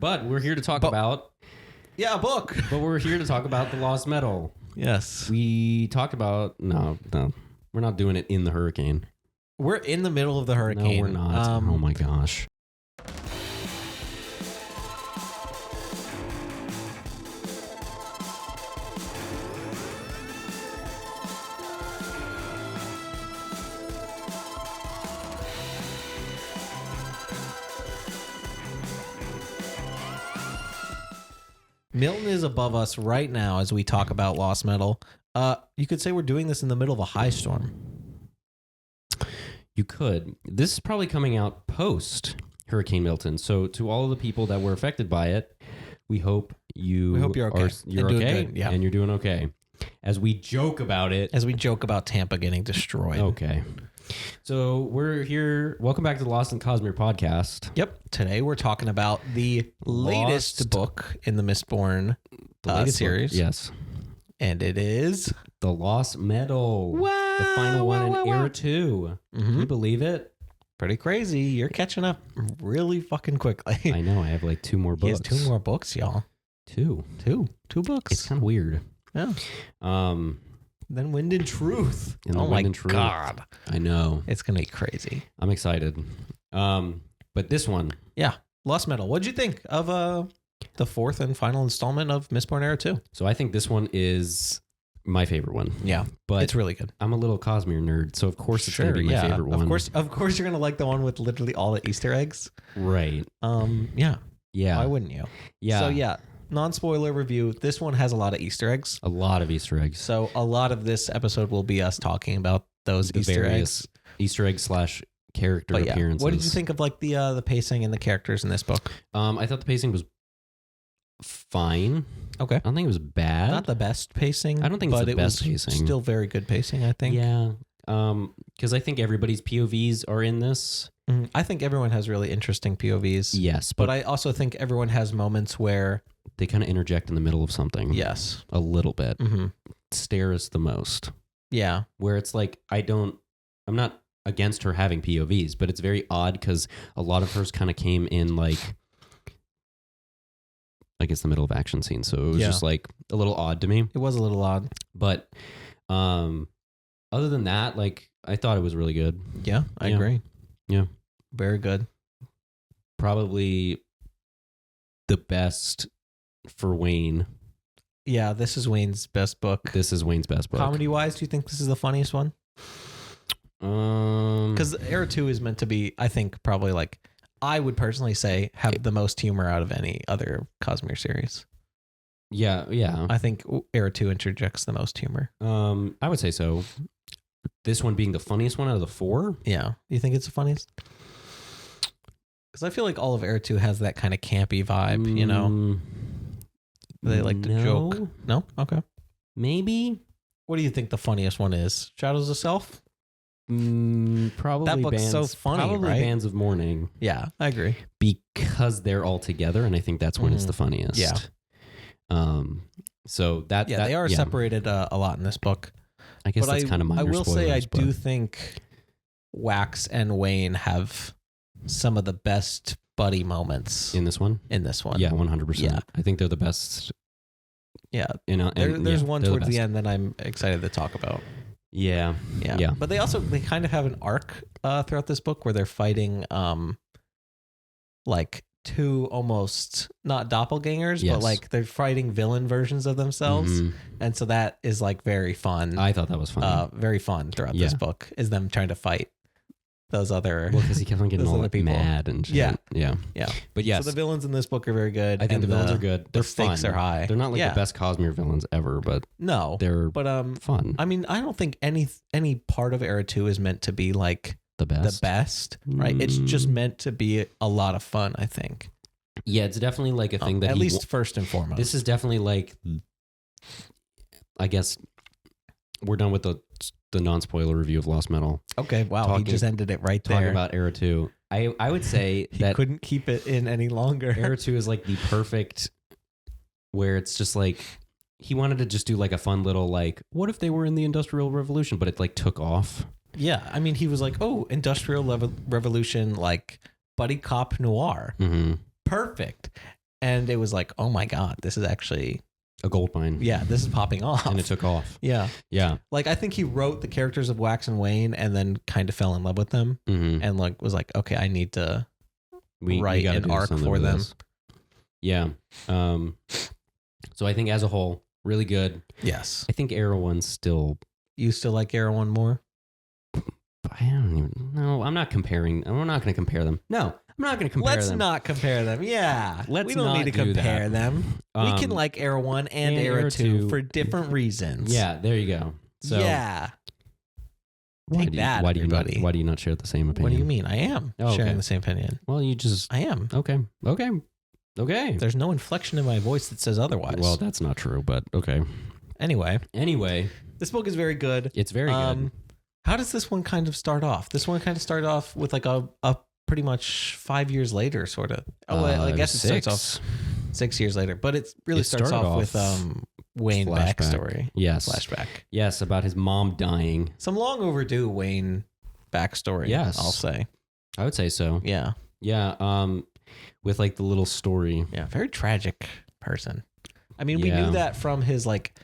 But we're here to talk about... Yeah, a book. But we're here to talk about the Lost Metal. Yes. We talked about... No. We're not doing it in the hurricane. We're in the middle of the hurricane. No, we're not. Oh my gosh. Milton is above us right now as we talk about Lost Metal. You could say we're doing this in the middle of a high storm. You could. This is probably coming out post Hurricane Milton. So to all of the people that were affected by it, we hope you're okay. You're okay. Good, yeah. And you're doing okay. As we joke about it. As we joke about Tampa getting destroyed. Okay. So we're here. Welcome back to the Lost and Cosmere podcast. Yep. Today we're talking about the latest book in the Mistborn series. Book. Yes. And it is... The Lost Metal. Wow. The final one in Era 2. Mm-hmm. Can you believe it? Pretty crazy. You're catching up really fucking quickly. I know. I have like 2 more books. He has 2 more books, y'all. 2 books. It's kind of weird. Yeah. Then Wind and Truth. Oh my God. I know. It's going to be crazy. I'm excited. But this one. Yeah. Lost Metal. What'd you think of the 4th and final installment of Mistborn Era 2? So I think this one is my favorite one. Yeah. But it's really good. I'm a little Cosmere nerd, so of course it's going to be my favorite one. Of course you're going to like the one with literally all the Easter eggs. Right. Yeah. Yeah. Why wouldn't you? Yeah. So yeah, non-spoiler review. This one has a lot of Easter eggs. A lot of Easter eggs. So a lot of this episode will be us talking about those Easter eggs. Easter eggs / character appearances. What did you think of like the pacing and the characters in this book? I thought the pacing was fine. Okay. I don't think it was bad. Not the best pacing. I don't think it's the best pacing. Still very good pacing, I think. Yeah. Because I think everybody's POVs are in this. Mm-hmm. I think everyone has really interesting POVs. Yes. But I also think everyone has moments where they kind of interject in the middle of something. Yes. A little bit. Mm-hmm. Stare us the most. Yeah. Where it's like, I'm not against her having POVs, but it's very odd because a lot of hers kind of came in like, I guess the middle of action scene. So it was just like a little odd to me. It was a little odd. But other than that, like I thought it was really good. Yeah, I agree. Yeah. Very good. Probably the best for Wayne. Yeah, this is Wayne's best book. This is Wayne's best book. Comedy-wise, do you think this is the funniest one? Because Era 2 is meant to be, I think, probably like, I would personally say, have the most humor out of any other Cosmere series. Yeah. I think Era 2 interjects the most humor. I would say so. This one being the funniest one out of the 4? Yeah. You think it's the funniest? Because I feel like all of Era 2 has that kind of campy vibe, you know? They like to joke. No? Okay. Maybe. What do you think the funniest one is? Shadows of Self? Probably that book's so funny, probably right? Bands of Mourning. Yeah, I agree. Because they're all together, and I think that's when it's the funniest. Yeah. So that they are separated a lot in this book. I guess that's kind of minor I will say I spoilers, do think Wax and Wayne have some of the best buddy moments in this one. Yeah, 100%. Yeah. I think they're the best. Yeah. There's one towards the end that I'm excited to talk about. Yeah. But they kind of have an arc throughout this book where they're fighting like 2 almost not doppelgangers, but like they're fighting villain versions of themselves. Mm-hmm. And so that is like very fun. I thought that was fun. Very fun throughout this book is them trying to fight those other... Well, because he kept on getting all like mad and shit. Yeah. But yes. So the villains in this book are very good. I think the villains are good. They're stakes fun. are high. They're not like the best Cosmere villains ever, but no, they're fun. I mean, I don't think any part of Era 2 is meant to be like the best, right? It's just meant to be a lot of fun, I think. Yeah, it's definitely like a thing that at least first and foremost. This is definitely like, I guess we're done with the non-spoiler review of Lost Metal. Okay, wow, he just ended it right there. Talking about Era 2. I would say that... He couldn't keep it in any longer. Era 2 is like the perfect, where it's just like, he wanted to just do like a fun little like, what if they were in the Industrial Revolution, but it like took off. Yeah, I mean, he was like, oh, Industrial Revolution, like buddy cop noir. Mm-hmm. Perfect. And it was like, oh my God, this is actually a gold mine. Yeah, this is popping off. And it took off. Yeah. Yeah. Like, I think he wrote the characters of Wax and Wayne and then kind of fell in love with them and like was like, okay, I need to write an arc for them. This. Yeah. So I think as a whole, really good. Yes. I think Arrow 1's still... You still like Arrow 1 more? I don't even know. I'm not comparing. We're not going to compare them. No, I'm not going to compare them. Let's not compare them. Yeah. We don't need to compare them. We can like Arrow 1 and Arrow 2 for different reasons. Yeah, there you go. So yeah. Why do you not share the same opinion? What do you mean? I am sharing the same opinion. Well, you just... I am. Okay. There's no inflection in my voice that says otherwise. Well, that's not true, but okay. Anyway. This book is very good. It's very good. How does this one kind of start off? This one kind of started off with like a pretty much 5 years later, sort of. Oh, I guess it starts off 6 years later, but it really starts off with Wayne backstory. Yes. Flashback. Yes, about his mom dying. Some long overdue Wayne backstory. Yes. I'll say. I would say so. Yeah. Yeah. With like the little story. Yeah. Very tragic person. I mean, we knew that from his like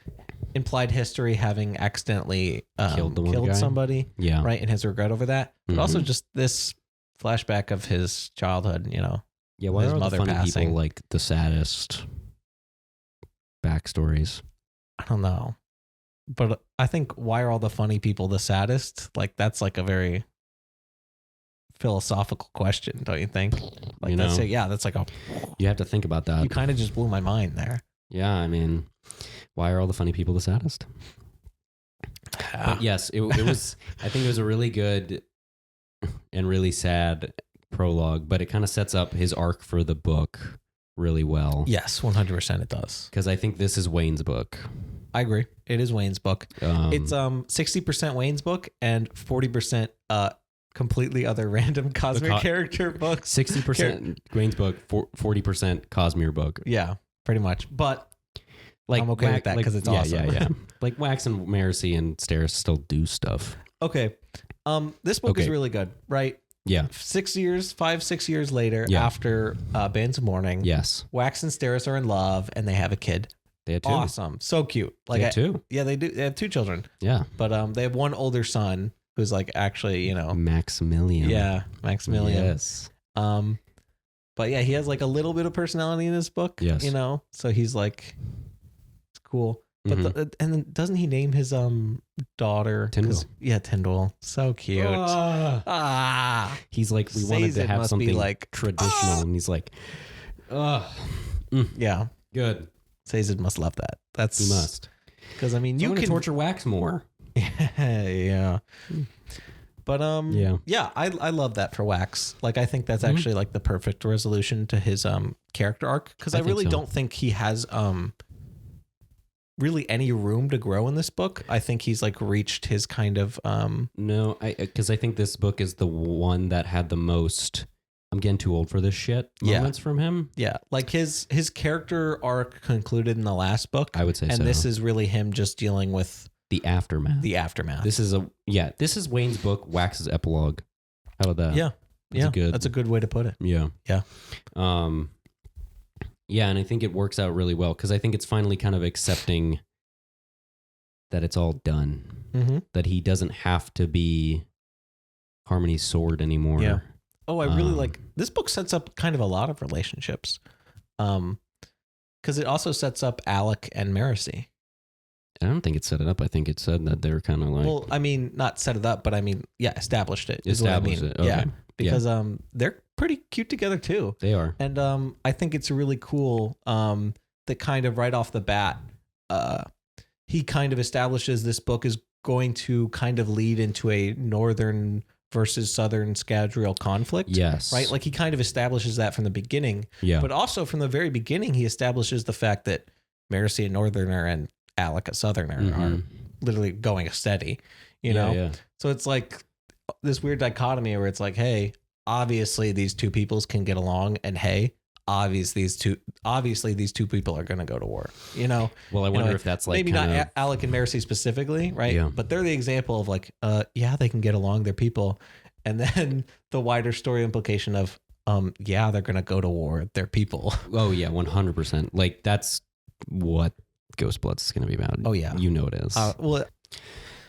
implied history, having accidentally killed somebody. Yeah. Right. And his regret over that. But also just this flashback of his childhood, you know. Yeah. Why his are mother the funny passing. people like the saddest backstories? I don't know. But I think why are all the funny people the saddest? Like, that's like a very philosophical question, don't you think? Like, you know, that's like a... You have to think about that. You kind of just blew my mind there. Yeah, I mean, why are all the funny people the saddest? But yes, it was... I think it was a really good and really sad prologue, but it kind of sets up his arc for the book really well. Yes, 100% it does. Because I think this is Wayne's book. I agree. It is Wayne's book. It's 60% Wayne's book and 40% completely other random Cosmere character books. 60% Wayne's book, 40% Cosmere book. Yeah, pretty much. But like, I'm okay with that because it's awesome. Yeah. Like Wax and Marcy and Steris still do stuff. Okay. This book is really good, right? Yeah. 6 years, 5-6 years later, after Bands of Mourning. Yes. Wax and Steris are in love and they have a kid. They had two. Awesome. So cute. Like, they have two. Yeah, they do. They have two children. Yeah. But they have one older son who's like actually, you know, Maximilian. Yeah, Maximilian. Yes. But yeah, he has like a little bit of personality in this book. Yes. You know, so he's like, it's cool. But and then doesn't he name his daughter Tyndall? Yeah, Tyndall. So cute. He's like, we wanted to have something like traditional, and he's like, yeah, good. Sazed must love that. He must. Because I mean, So you can torture Wax more. yeah. But I love that for Wax. Like, I think that's actually like the perfect resolution to his character arc, because I really don't think he has really any room to grow in this book. I think he's like reached his kind of no, because I think this book is the one that had the most I'm getting too old for this shit moments from him. Yeah. Like his character arc concluded in the last book. I would say and this is really him just dealing with the aftermath. This is Wayne's book, Wax's epilogue. How about that? Yeah. That's a good way to put it. Yeah. Yeah. Yeah, and I think it works out really well because I think it's finally kind of accepting that it's all done. Mm-hmm. That he doesn't have to be Harmony's sword anymore. Yeah. Oh, I really like this book sets up kind of a lot of relationships. Because it also sets up Alec and Marcy. I don't think it set it up. I think it said that they were kind of like... Well, I mean, not set it up, but I mean, established it. Established it. Okay. Yeah. Because they're pretty cute together too. They are. And I think it's really cool that kind of right off the bat, he kind of establishes this book is going to kind of lead into a northern versus southern Scadrial conflict. Yes. Right? Like he kind of establishes that from the beginning. Yeah. But also from the very beginning, he establishes the fact that Marcy a northerner and Alec a southerner are literally going steady, you know? Yeah. So it's like this weird dichotomy where it's like, hey, obviously these two peoples can get along, and hey, obviously these two people are going to go to war, you know? Well, I wonder if that's like maybe not Alec and Marcy specifically, right? Yeah. But they're the example of like, they can get along, they're people. And then the wider story implication of, yeah, they're gonna go to war. They're people. Oh yeah, 100%. Like that's what Ghost Bloods is going to be about. Oh yeah, you know it is. Well,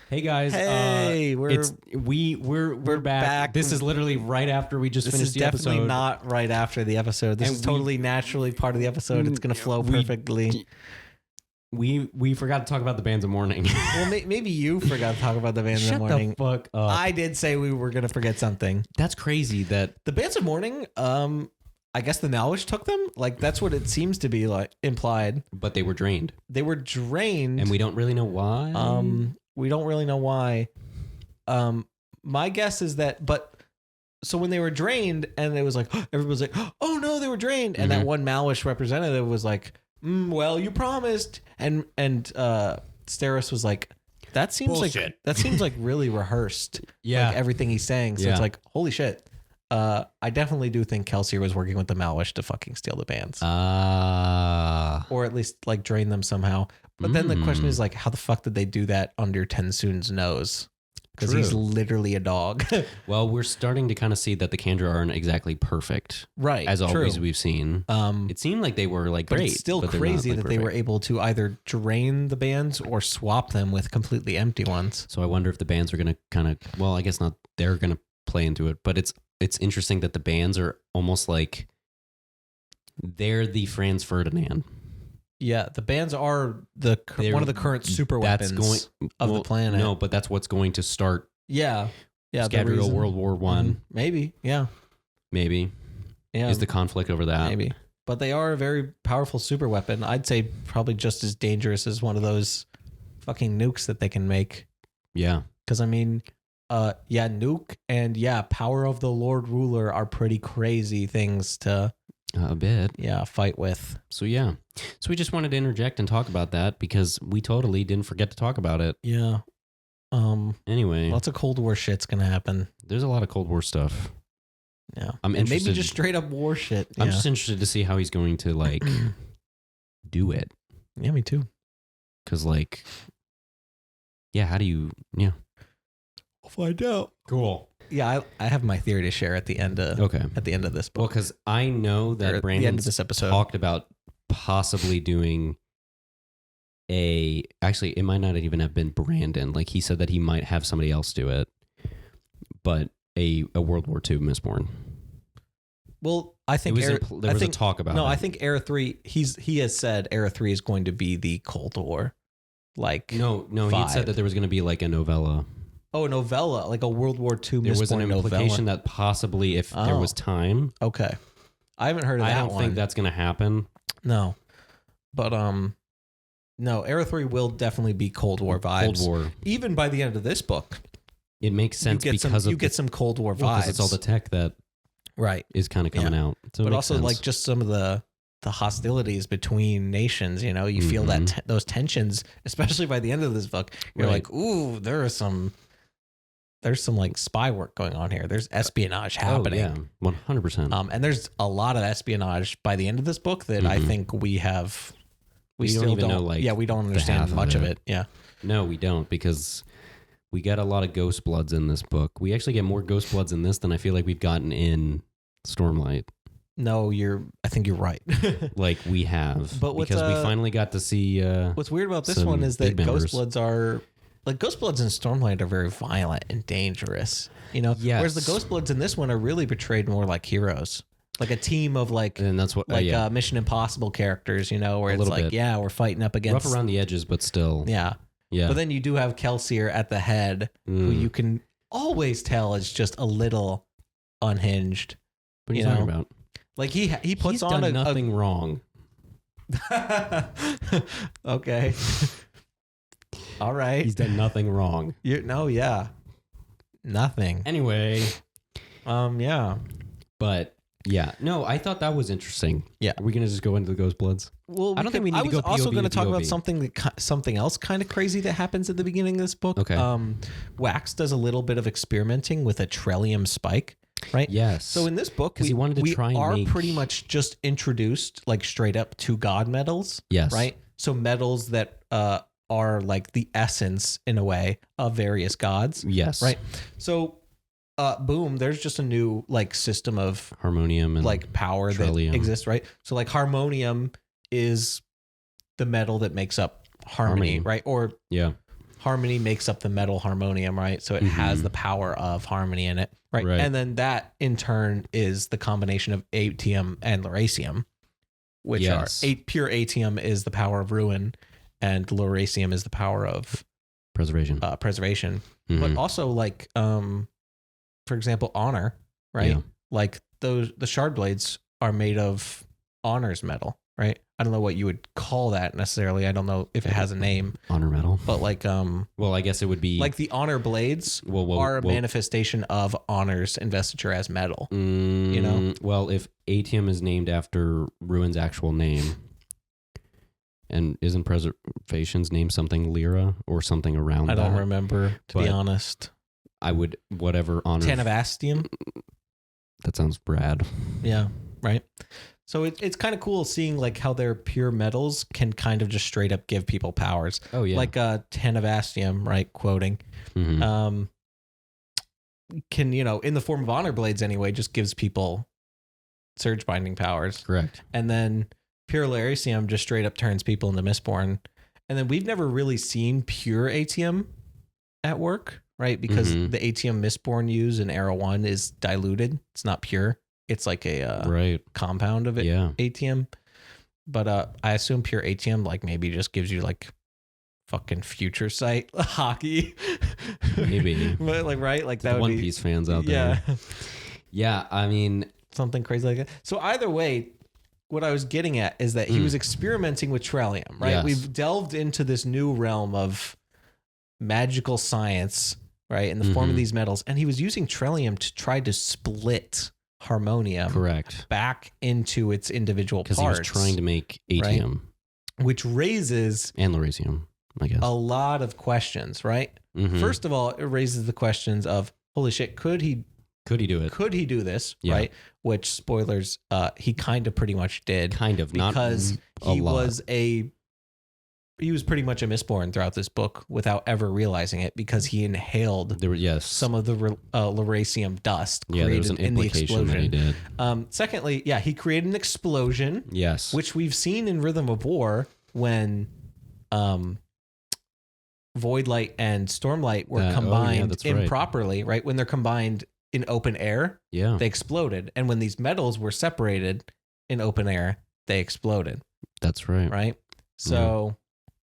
hey guys, hey, we're back. This is literally right after we just finished the episode. This is definitely not right after the episode. This is totally naturally part of the episode. It's gonna flow perfectly. We forgot to talk about the bands of mourning. Well, maybe you forgot to talk about the bands of mourning. Shut the fuck up. I did say we were gonna forget something. That's crazy. That the bands of mourning. I guess the Nowlish took them. Like that's what it seems to be like implied. But they were drained. They were drained, and we don't really know why. We don't really know why. My guess is that, but so when they were drained, and it was like everybody was like, "Oh no, they were drained," and that one Malish representative was like, "Well, you promised," and Steris was like, "That seems bullshit. That seems like really rehearsed." Yeah, like everything he's saying. So it's like, holy shit. I definitely do think Kelsier was working with the Malish to fucking steal the bands, or at least like drain them somehow. But then the question is like, how the fuck did they do that under Tensoon's nose? Because he's literally a dog. Well, we're starting to kind of see that the Kandra aren't exactly perfect, right? As always, we've seen. It seemed like they were like but great, it's still but crazy not, like, that they were able to either drain the bands or swap them with completely empty ones. So I wonder if the bands are going to kind of, well, I guess not. They're going to play into it, but it's interesting that the bands are almost like they're the Franz Ferdinand. Yeah, the bands are one of the current super weapons of the planet. No, but that's what's going to start. Yeah, Scadrial World War One. Maybe, maybe. Yeah, is the conflict over that? Maybe, but they are a very powerful super weapon. I'd say probably just as dangerous as one of those fucking nukes that they can make. Yeah, because I mean, nuke and power of the Lord Ruler are pretty crazy things to. A bit. Yeah, fight with. So we just wanted to interject and talk about that because we totally didn't forget to talk about it. Yeah. Anyway. Lots of Cold War shit's gonna happen. There's a lot of Cold War stuff. Yeah. I'm interested. Maybe just straight up war shit. I'm just interested to see how he's going to like do it. Yeah, me too. Because how do you, We'll find out. Cool. Yeah, I have my theory to share at the end of this book. Well, because I know that Brandon talked about possibly doing actually it might not even have been Brandon. Like he said that he might have somebody else do it, but a World War II Mistborn. Well, I think there was a talk about. No, it. I think Era 3. He has said Era 3 is going to be the Cold War. Like no, he had said that there was going to be like a novella. Oh, a novella, like a World War II Mistborn There was an implication novella. That possibly, if there was time. Okay. I haven't heard of that one. I don't think that's going to happen. No. But, no, Era 3 will definitely be Cold War vibes. Cold War. Even by the end of this book. It makes sense you get some Cold War vibes. Because it's all the tech that is kind of coming out. So but also, like, just some of the hostilities between nations, you feel that those tensions, especially by the end of this book. You're like, ooh, there's some like spy work going on here. There's espionage happening. Oh, yeah, 100%. And there's a lot of espionage by the end of this book that I think we still don't know. Like, we don't understand much of it. Yeah, no, we don't, because we get a lot of Ghost Bloods in this book. We actually get more Ghost Bloods in this than I feel like we've gotten in Stormlight. No, I think you're right. Like we have, but because we finally got to see. What's weird about this one is that Ghost Bloods are. Like Ghost Bloods in Stormlight are very violent and dangerous, Yes. Whereas the Ghost Bloods in this one are really portrayed more like heroes, like a team of and that's what Mission Impossible characters, where it's like, we're fighting up against rough around the edges, but still, yeah. But then you do have Kelsier at the head, who you can always tell is just a little unhinged. What are you talking about? Like he puts He's on done nothing wrong. Okay. All right. He's done nothing wrong. Nothing. Anyway. Yeah. But yeah. No, I thought that was interesting. Yeah. Are we going to just go into the Ghost Bloods? Well, I don't think we need to go POV. I was also going to talk about POV. something else kind of crazy that happens at the beginning of this book. Okay. Wax does a little bit of experimenting with a Trellium spike, right? Yes. So in this book, he wanted to try and are make... pretty much just introduced like straight up to god metals. Yes. Right? So metals that are like the essence in a way of various gods. Yes. Right. So boom, there's just a new like system of Harmonium and like power Trillium. that exists, right? So like harmonium is the metal that makes up harmony, right? Or yeah, harmony makes up the metal harmonium, right? So it has the power of harmony in it, right? And then that in turn is the combination of atium and lerasium, which are pure atium is the power of ruin, and lerasium is the power of preservation. But also like, for example, honor, right? Yeah. Like the shard blades are made of honor's metal, right? I don't know what you would call that necessarily. I don't know if it has a name. Honor metal. But like, well, I guess it would be like the honor blades are a manifestation of honor's investiture as metal. You know? Well, if atium is named after Ruin's actual name, and isn't preservation's name something Lyra or something around that? I don't remember, to be honest. I would, whatever honor. Tanavastium? That sounds rad. Yeah, right? So it's kind of cool seeing like how their pure metals can kind of just straight up give people powers. Oh yeah, like Tanavastium, right? Quoting, can in the form of honor blades anyway, just gives people surge binding powers. Correct. And then pure lerasium just straight up turns people into Mistborn. And then we've never really seen pure atium at work, right? Because the atium Mistborn use in Era 1 is diluted. It's not pure. It's like a compound of it, atium. But I assume pure atium like maybe just gives you like fucking future sight hockey. Maybe. But like, right? Like that would One Piece fans out there. Yeah, I mean, something crazy like that. So either way, what I was getting at is that he was experimenting with Trillium, right? Yes. We've delved into this new realm of magical science, right? In the form of these metals. And he was using Trillium to try to split harmonium back into its individual parts. Because he was trying to make atium. Right? Which raises... And lerasium, I guess. A lot of questions, right? First of all, it raises the questions of, holy shit, could he do it? Could he do this, right? Which, spoilers, he kind of pretty much did. Kind of, because he was pretty much a Mistborn throughout this book without ever realizing it, because he inhaled some of the lerasium dust created in the explosion. That he did. Secondly, he created an explosion. Yes. Which we've seen in Rhythm of War when Voidlight and Stormlight were combined improperly, right? When they're combined in open air, they exploded. And when these metals were separated in open air, they exploded. That's right. Right? So...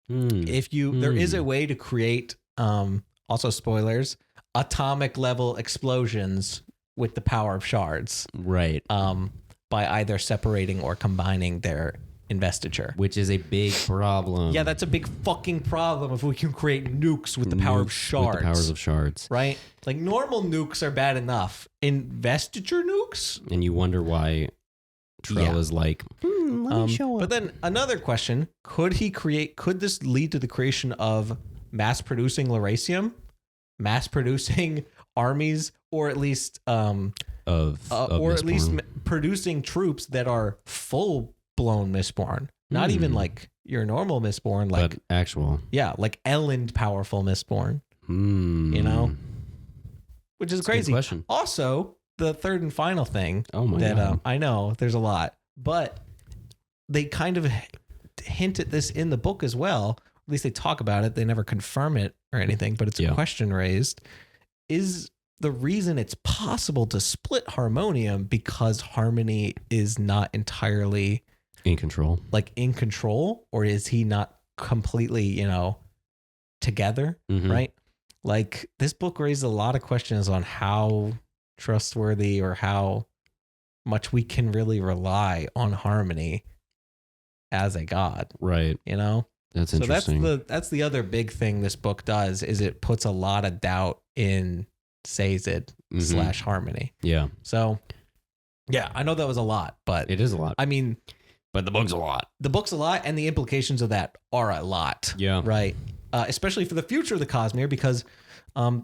If there is a way to create, also spoilers, atomic level explosions with the power of shards, right? By either separating or combining their investiture, which is a big problem. Yeah, that's a big fucking problem. If we can create nukes with the power of shards, with the powers of shards, right? Like normal nukes are bad enough. Investiture nukes, and you wonder why. Trell is like, let me show up. But then another question, could this lead to the creation of mass producing lerasium, mass producing armies, or at least producing troops that are full blown Mistborn, not even like your normal Mistborn, like but actual, like Elend powerful Mistborn, you know, which is crazy. Good question. Also, the third and final thing God. I know there's a lot, but they kind of hint at this in the book as well. At least they talk about it. They never confirm it or anything, but it's a question raised. Is the reason it's possible to split harmonium because harmony is not entirely in control? Or is he not completely, together, right? Like this book raised a lot of questions on how trustworthy or how much we can really rely on harmony as a god, right? That's interesting. That's the other big thing this book does, is it puts a lot of doubt in Sazed / harmony. So I know that was a lot, but it is a lot. I mean, but the book's a lot. The book's a lot, and the implications of that are a lot. Right. Especially for the future of the Cosmere, because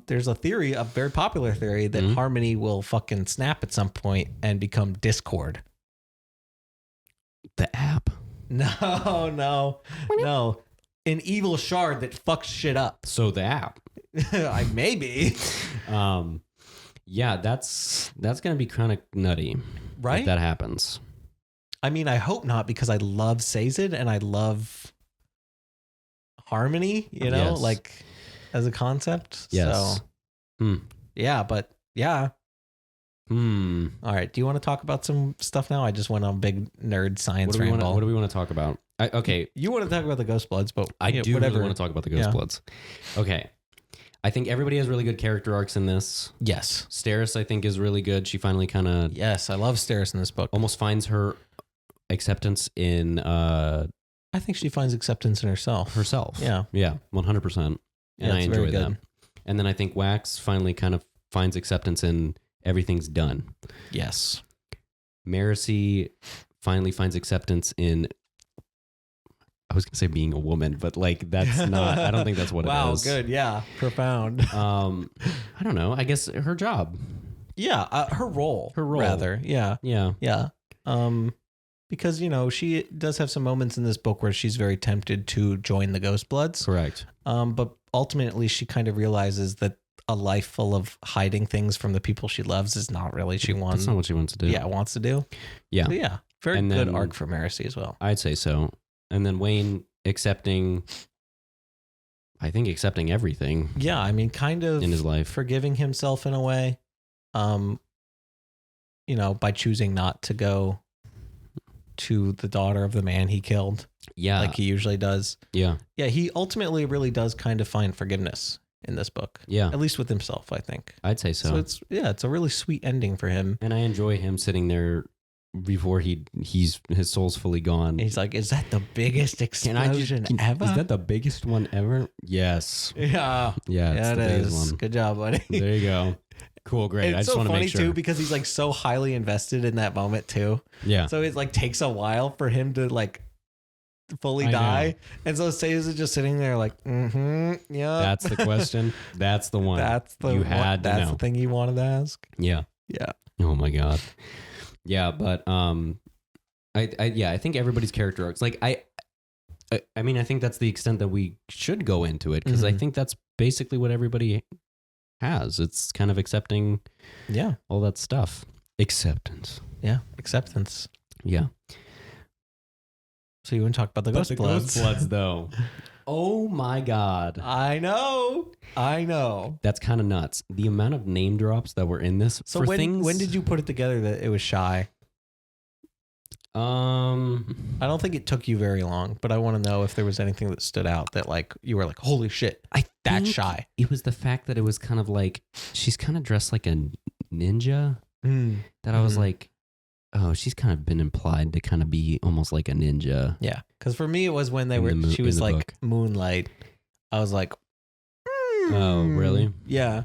there's a very popular theory that harmony will fucking snap at some point and become Discord. The app? No. An evil shard that fucks shit up. So the app. Maybe. Yeah, that's gonna be kind of nutty, right? if that happens. I mean, I hope not, because I love Sazed and I love harmony, Yes. like as a concept. Yes. So, yeah, but yeah. All right. Do you want to talk about some stuff now? I just went on big nerd science ramble. What do we want to talk about? Okay. You want to talk about the Ghost Bloods, but I do whatever. really want to talk about the Ghost Bloods. Okay. I think everybody has really good character arcs in this. Yes. Steris, I think, is really good. She finally kind of... Yes, I love Steris in this book. Almost finds her acceptance in... I think she finds acceptance in herself. Yeah. Yeah, 100%. And I enjoy that. And then I think Wax finally kind of finds acceptance in everything's done. Yes. Marcy finally finds acceptance in... I was going to say being a woman, but like that's not... I don't think that's what it is. Wow, good. Yeah. Profound. I don't know. I guess her job. Yeah. Her role. Rather. Yeah. Yeah. Yeah. Because, she does have some moments in this book where she's very tempted to join the Ghost Bloods. Correct. But ultimately she kind of realizes that a life full of hiding things from the people she loves is not really That's not what she wants to do. Yeah, wants to do. Yeah. So yeah. Very good arc for Marcy as well. I'd say so. And then Wayne accepting everything. Yeah, I mean, kind of in his life, forgiving himself in a way, by choosing not to go to the daughter of the man he killed. Yeah. Like he usually does. Yeah. Yeah, he ultimately really does kind of find forgiveness in this book. Yeah. At least with himself, I think. I'd say so. So it's a really sweet ending for him. And I enjoy him sitting there before his soul's fully gone. He's like, is that the biggest explosion ever? Is that the biggest one ever? Yes. Yeah. Yeah, it's the biggest one. Good job, buddy. There you go. Cool, great. And I it's just so want to funny make sure. too, because he's like so highly invested in that moment too. Yeah. So it like takes a while for him to like fully die. And so Sayers is just sitting there like, yeah. That's the question. That's the one. That's the thing you wanted to ask. Yeah. Yeah. Oh my God. Yeah, but I think everybody's character arcs. Like I mean, I think that's the extent that we should go into it, because I think that's basically what everybody has. It's kind of accepting, all that stuff. Acceptance. Yeah, acceptance. Yeah. So you want to talk about the Ghost Bloods? Ghost Bloods, though. Oh my God. I know. That's kind of nuts. The amount of name drops that were in this. So when did you put it together that it was Shy? I don't think it took you very long, but I want to know if there was anything that stood out that like you were like, holy shit, that's Shy. It was the fact that it was kind of like, she's kind of dressed like a ninja, that I was like, oh, she's kind of been implied to kind of be almost like a ninja. Yeah, because for me it was when she was like book. Moonlight. I was like, oh really? Yeah,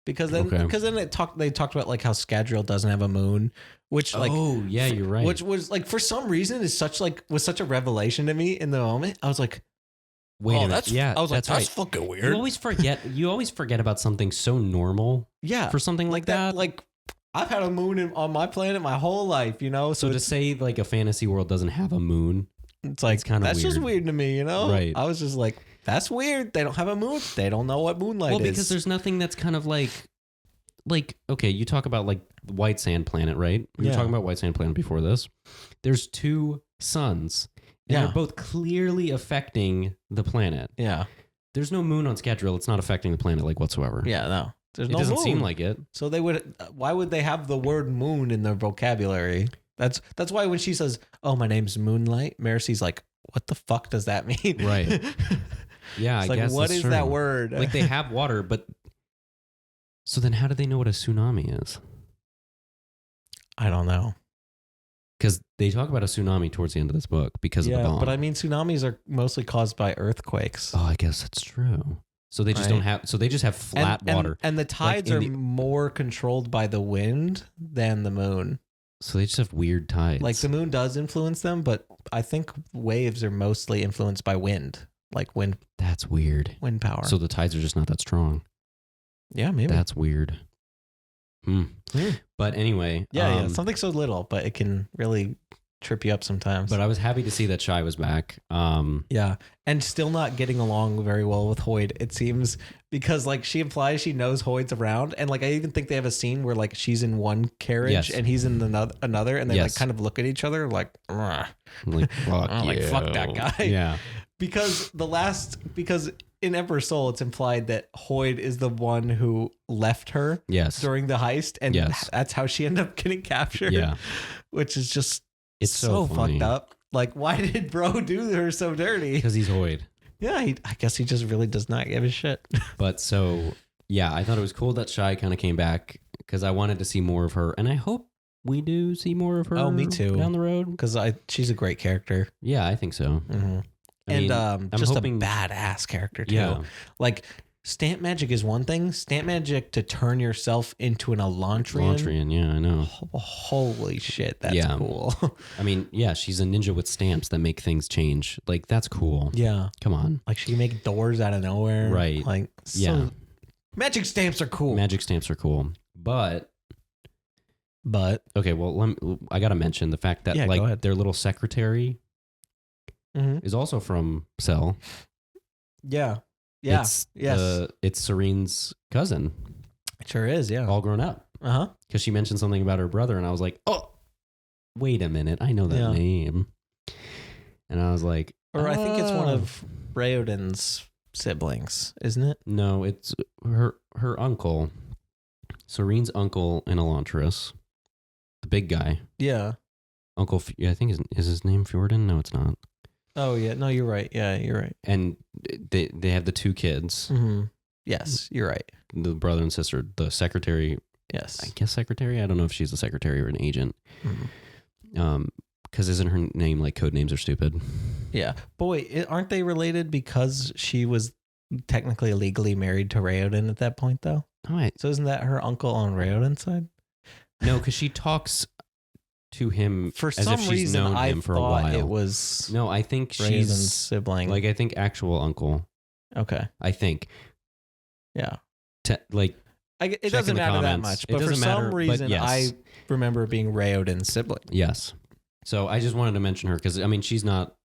because then they talked about like how Scadrial doesn't have a moon, which like, oh yeah, you're right. Which was like, for some reason was such a revelation to me in the moment. I was like, wait a minute. I was like, that's fucking weird. You always forget about something so normal. Yeah, for something like that. Like, I've had a moon on my planet my whole life, So to say like a fantasy world doesn't have a moon, it's like, kind of that's weird. Just weird to me, Right. I was just like, that's weird. They don't have a moon. They don't know what moonlight is. Well, because there's nothing that's kind of like, okay, you talk about like White Sand Planet, right? We were talking about White Sand Planet before this. There's two suns, and they're both clearly affecting the planet. Yeah. There's no moon on Scadrial. It's not affecting the planet like whatsoever. Yeah, no. It doesn't seem like it. So why would they have the word moon in their vocabulary? That's why when she says, "Oh, my name's Moonlight," Marcy's like, "What the fuck does that mean?" Right. Yeah, I guess. What is that word? Like they have water, but so then how do they know what a tsunami is? I don't know. Because they talk about a tsunami towards the end of this book because of the bomb. But I mean, tsunamis are mostly caused by earthquakes. Oh, I guess that's true. So they just don't have. So they just have flat water, and the tides are more controlled by the wind than the moon. So they just have weird tides. Like the moon does influence them, but I think waves are mostly influenced by wind, like wind. That's weird. Wind power. So the tides are just not that strong. Yeah, maybe. That's weird. But anyway, yeah, something so little, but it can really trip you up sometimes. But I was happy to see that Shy was back. Yeah. And still not getting along very well with Hoyd, it seems, because like she implies she knows Hoyd's around. And like I even think they have a scene where like she's in one carriage Yes. and he's in another and they Yes. like kind of look at each other like, "Ugh." Like, fuck I'm like, fuck that guy. Yeah. Because in Emperor's Soul, it's implied that Hoyd is the one who left her Yes. during the heist, and Yes. that's how she ended up getting captured. Yeah. Which is just It's so funny. fucked up. Like, why did bro do her so dirty? Because he's Hoyd. Yeah, I guess he just really does not give a shit. But so, yeah, I thought it was cool that Shy kind of came back because I wanted to see more of her. And I hope we do see more of her. Oh, me too. Down the road. Because she's a great character. Yeah, I think so. Mm-hmm. I mean, And I'm just hoping- a badass character too. Yeah. Like stamp magic is one thing. Stamp magic to turn yourself into an Elantrian. Elantrian, yeah, I know. Holy shit, that's Yeah. cool. I mean, yeah, she's a ninja with stamps that make things change. Like, that's cool. Yeah. Come on. Like she can make doors out of nowhere. Right. Like Yeah. Magic stamps are cool. Magic stamps are cool. But, But well, I got to mention the fact that, Yeah, go like, ahead. their little secretary is also from Cell. yeah. Yeah. It's Yes. it's Serene's cousin, It sure is, yeah. all grown up. Uh-huh. Because she mentioned something about her brother, and I was like, oh, wait a minute. I know that Yeah. name. And I was like, Or I think it's one "Oh." of Raoden's siblings, isn't it? No, it's her uncle. Serene's uncle in Elantris. The big guy. Yeah. Uncle, I think is his name Fjorden? No, it's not. Oh yeah. No, you're right. Yeah, you're right. And they have the two kids, Mm-hmm. Yes, you're right. the brother and sister. The secretary, Yes. I guess secretary. I don't know if she's a secretary or an agent. Mhm. Because isn't her name like code names are stupid? Yeah. But wait, aren't they related because she was technically legally married to Raoden at that point, though? Oh, wait. So isn't that her uncle on Raoden's side? No, because she talks to him For as some if she's reason, known I him for a thought while. it was No, I think Raoden's she's sibling. like, I think actual uncle. Okay. I think Yeah. like It Check doesn't in the matter that comments. much, It but for doesn't matter, some but reason, yes. I remember being Raoden's sibling. yes. So I just wanted to mention her because I mean she's not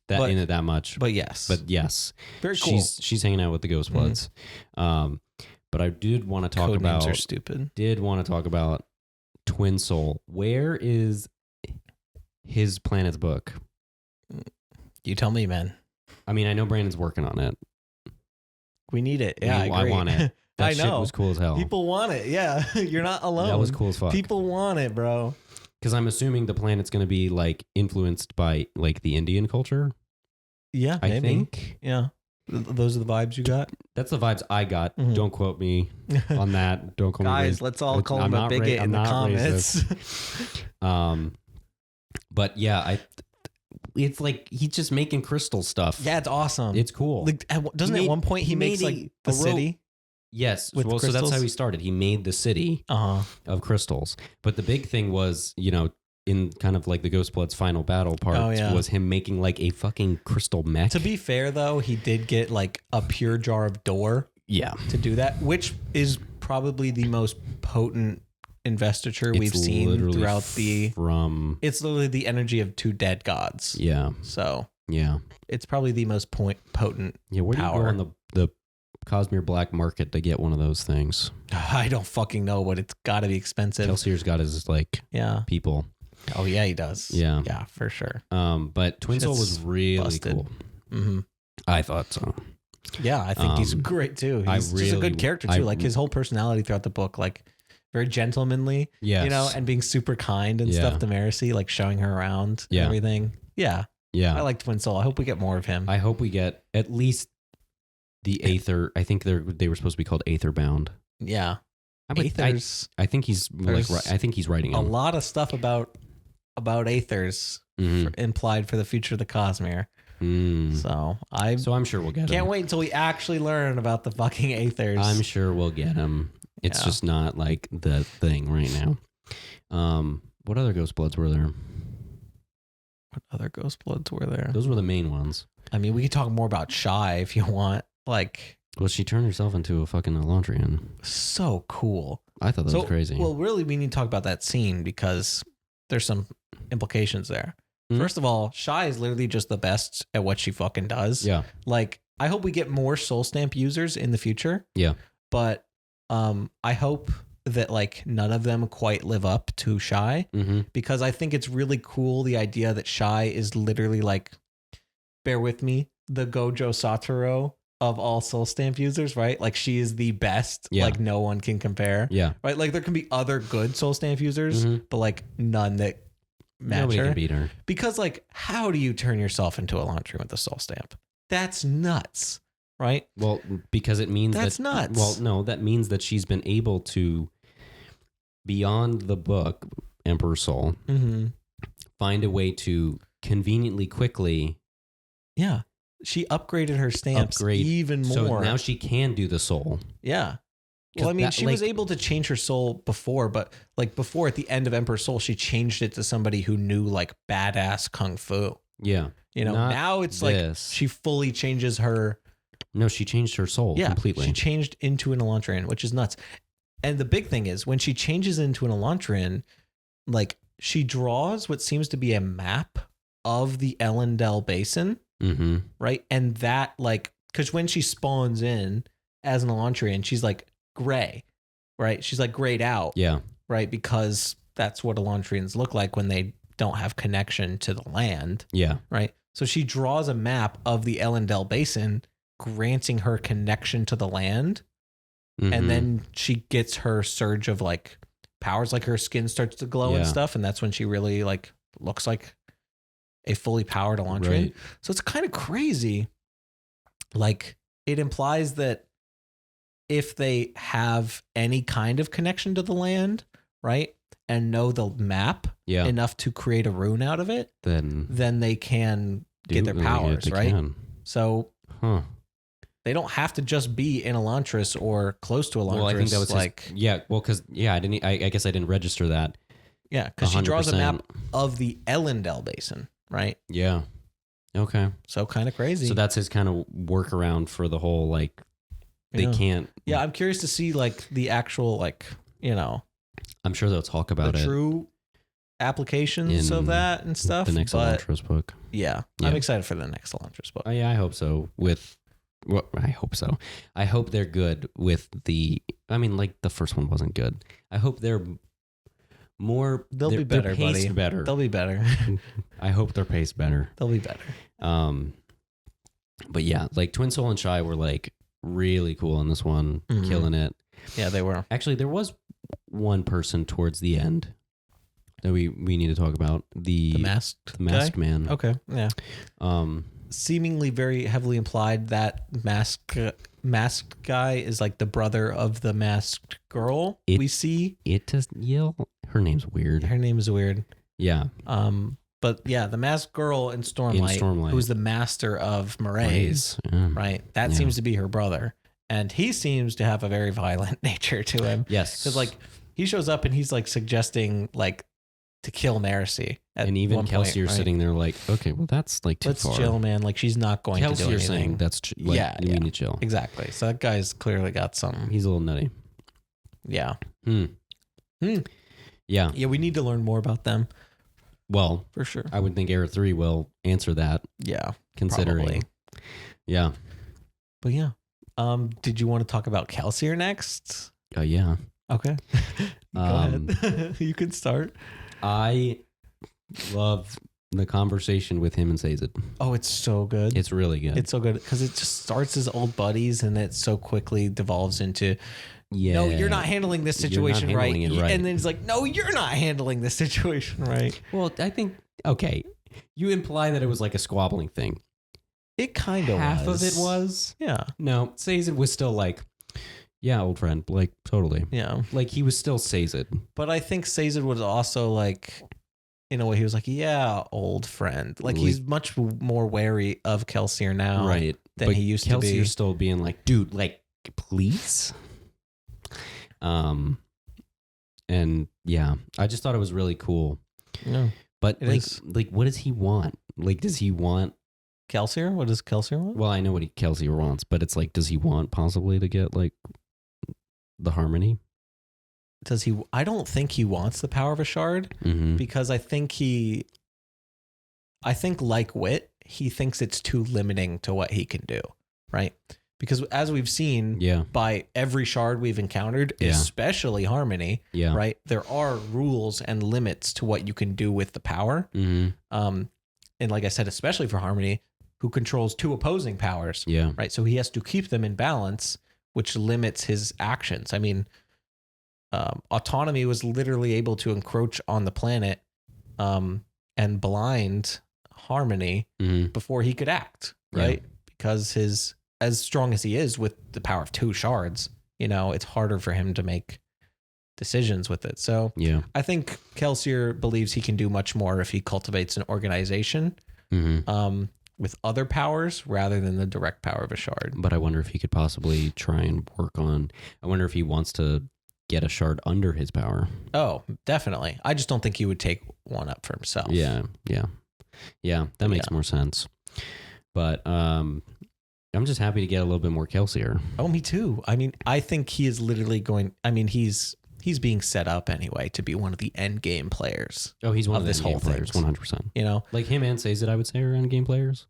that But- in it that much, But yes, but yes, very cool. she's hanging out with the Ghost Bloods. But I did want to talk Code names are about stupid. Twin Soul. Where is his planet's book? You tell me, man. I mean, I know Brandon's working on it. We need it. Yeah, I I agree. want it. That I shit know. was cool as hell. People want it. Yeah, you're not alone. That was cool as fuck. People want it, bro. Because I'm assuming the planet's going to be like influenced by like the Indian culture. Yeah, I maybe. think Yeah, those are the vibes you got, that's the vibes I got. Mhm. Don't quote me on that. Don't call me. guys. racist. Let's all call I'm him a not bigot I'm in the not comments. But yeah, it's like he's just making crystal stuff. Yeah, it's awesome. It's cool. like, doesn't He at made- one point he makes made like a the rope. city? Yes. with Well, so that's how crystals? he started. He made the city Uh huh. of crystals. But the big thing was, in kind of like the Ghost Blood's final battle part, Oh, yeah. was him making like a fucking crystal mech. To be fair, though, he did get like a pure jar of door yeah. to do that, which is probably the most potent investiture we've It's seen literally throughout the. from It's literally the energy of two dead gods. yeah. So Yeah. it's probably the most potent. Yeah. Where do you Power. go on the Cosmere black market to get one of those things? I don't fucking know, but it's got to be expensive. Kelsier's got his like Yeah. people. Oh yeah, he does. Yeah. Yeah, for sure. But Twin Soul was Shit's really busted. cool. Hmm. I thought so. Yeah, I think he's great too. I He's just a really- good character too. Like his whole personality throughout the book, like very gentlemanly, Yes. and being super kind and Yeah. stuff to Marcy, like showing her around and Yeah. everything. Yeah. Yeah. I like Twin Soul. I hope we get more of him. I hope we get at least the Aether. I think they were supposed to be called Aether Bound. Yeah. I Aethers. I think he's There's I think he's writing A them. lot of stuff about Aethers Mhm. implied for the future of the Cosmere. Mm. So I So I'm sure we'll get can't him. wait until we actually learn about the fucking Aethers. I'm sure we'll get him. It's Yeah. just not like the thing right now. What other Ghost Bloods were there? What other Ghost Bloods were there? Those were the main ones. I mean, we could talk more about Shy if you want. Like, Well, she turned herself into a fucking Elantrian. so cool. I thought that was crazy. Well, really, we need to talk about that scene because there's some implications there. Mhm. First of all, Shy is literally just the best at what she fucking does. Yeah. Like, I hope we get more Soul Stamp users in the future. Yeah. But I hope that like none of them quite live up to Shy, Mm-hmm. because I think it's really cool, the idea that Shy is literally like, bear with me, the Gojo Satoru of all Soul Stamp users, right? Like, she is the best. Yeah. Like, no one can compare. Yeah. Right? Like, there can be other good Soul Stamp users, Mhm. but like none that match Nobody her. can beat her. Because like, how do you turn yourself into a Elantrin with a Soul Stamp? That's nuts, right? Well, because it means That's that nuts. Well, no, that means that she's been able to, beyond the book Emperor Soul, Mm-hmm. find a way to conveniently, quickly Yeah. She upgraded her stamps upgrade even more. So now she can do the soul. Yeah. 'Cause Well, I mean, that, she was able to change her soul before, but like before at the end of Emperor Soul, she changed it to somebody who knew like badass kung fu. Yeah. You know, Not now it's this. like she fully changes her. No, she changed her soul completely. She changed into an Elantrin, which is nuts. And the big thing is when she changes into an Elantrin, like she draws what seems to be a map of the Elendel Basin, Mm-hmm. right? And that like, because when she spawns in as an Elantrin, she's like gray, right? She's like grayed out, Yeah. right? Because that's what Elantrians look like when they don't have connection to the land, Yeah. right? So she draws a map of the Elendel Basin, granting her connection to the land. Mhm. And then she gets her surge of like powers, like her skin starts to glow and Yeah. stuff. And that's when she really like looks like a fully powered Elantrin. Right. So it's kind of crazy. Like, it implies that if they have any kind of connection to the land, right, and know the map Yeah. enough to create a rune out of it, then then they can get their powers, they right? can. So Huh. they don't have to just be an Elantris or close to Elantris. Well, I think that was like, yeah. Well, because I didn't. I guess I didn't register that. yeah, because she draws a 100%. map of the Elendel Basin, right? Yeah. Okay. So kind of crazy. So that's his kind of workaround for the whole like they Yeah. can't. Yeah, I'm curious to see like the actual like, you know, I'm sure they'll talk about the it true applications in of that and stuff. the next but Elantris book. yeah, Yeah. I'm excited for the next Elantris book. Oh yeah, I hope so. I hope so. I hope they're good with the. I mean, like the first one wasn't good. I hope they're more. They'll they're, be better, they're paced buddy. better. They'll be better. I hope they're paced better. They'll be better. But yeah, like Twin Soul and Shy were like really cool in this one, Mhm. killing it. Yeah, they were. Actually, there was one person towards the end that we need to talk about. The The masked guy? man. Okay, yeah. Um, Seemingly very heavily implied that masked guy is like the brother of the masked girl we see. it just her name's weird. Her name is weird. Yeah. But yeah, the masked girl in Stormlight, who's the master of Maraise, Yeah. right? That Yeah. seems to be her brother. And he seems to have a very violent nature to him. Yes. Because like he shows up and he's like suggesting like to kill Marcy. And even one Kelsey, point, you're right? sitting there like, okay, well, that's like too Let's far. chill, man. Like she's not going Kelsey, to do you're anything. saying that's like, Yeah, we yeah. need to chill. Exactly. So that guy's clearly got some. He's a little nutty. Yeah. Yeah. Yeah, we need to learn more about them Well, for sure. I would think Era 3 will answer that, Yeah. considering. Probably. Yeah. But yeah. Did you want to talk about Kelsier next? Yeah. Okay. Go ahead. You can start. I love the conversation with him and Sazed. Oh, it's so good. It's really good. It's so good because it just starts as old buddies and it so quickly devolves into, no, you're not handling this situation right. handling it right. And then it's like, no, you're not handling this situation right. Well, I think, okay, you imply that it was like a squabbling thing. It kind of Half was. of it was. Yeah. No, Sazed was still like, yeah, old friend. Like, totally. Yeah. Like, he was still Sazed. But I think Sazed was also like, in a way, he was like, yeah, old friend. Like, he's much more wary of Kelsier now Right. than But he used to be. Kelsey's still being like, dude, like, please. And yeah, I just thought it was really cool. Yeah. But It like, is. like, what does he want? Like, does he want? Kelsier? What does Kelsier want? Well, I know what Kelsey wants, but it's like, does he want possibly to get like the harmony? does he? I don't think he wants the power of a shard because I think like Wit, he thinks it's too limiting to what he can do, right? Because as we've seen by every shard we've encountered, especially Harmony, right? There are rules and limits to what you can do with the power. And like I said, especially for Harmony, who controls two opposing powers, right? So he has to keep them in balance, which limits his actions. I mean, Autonomy was literally able to encroach on the planet and blind Harmony before he could act, right? Because as strong as he is with the power of two shards, it's harder for him to make decisions with it. So I think Kelsier believes he can do much more if he cultivates an organization with other powers rather than the direct power of a shard. But I wonder if he could possibly try and work on, I wonder if he wants to get a shard under his power. Oh, definitely. I just don't think he would take one up for himself. Yeah. That makes more sense. But I'm just happy to get a little bit more Kelsier. Oh, me too. I mean, I think he is literally he's being set up anyway to be one of the end game players. Oh, he's one of this whole players, 100%. Like him and Sazed, I would say, are end game players.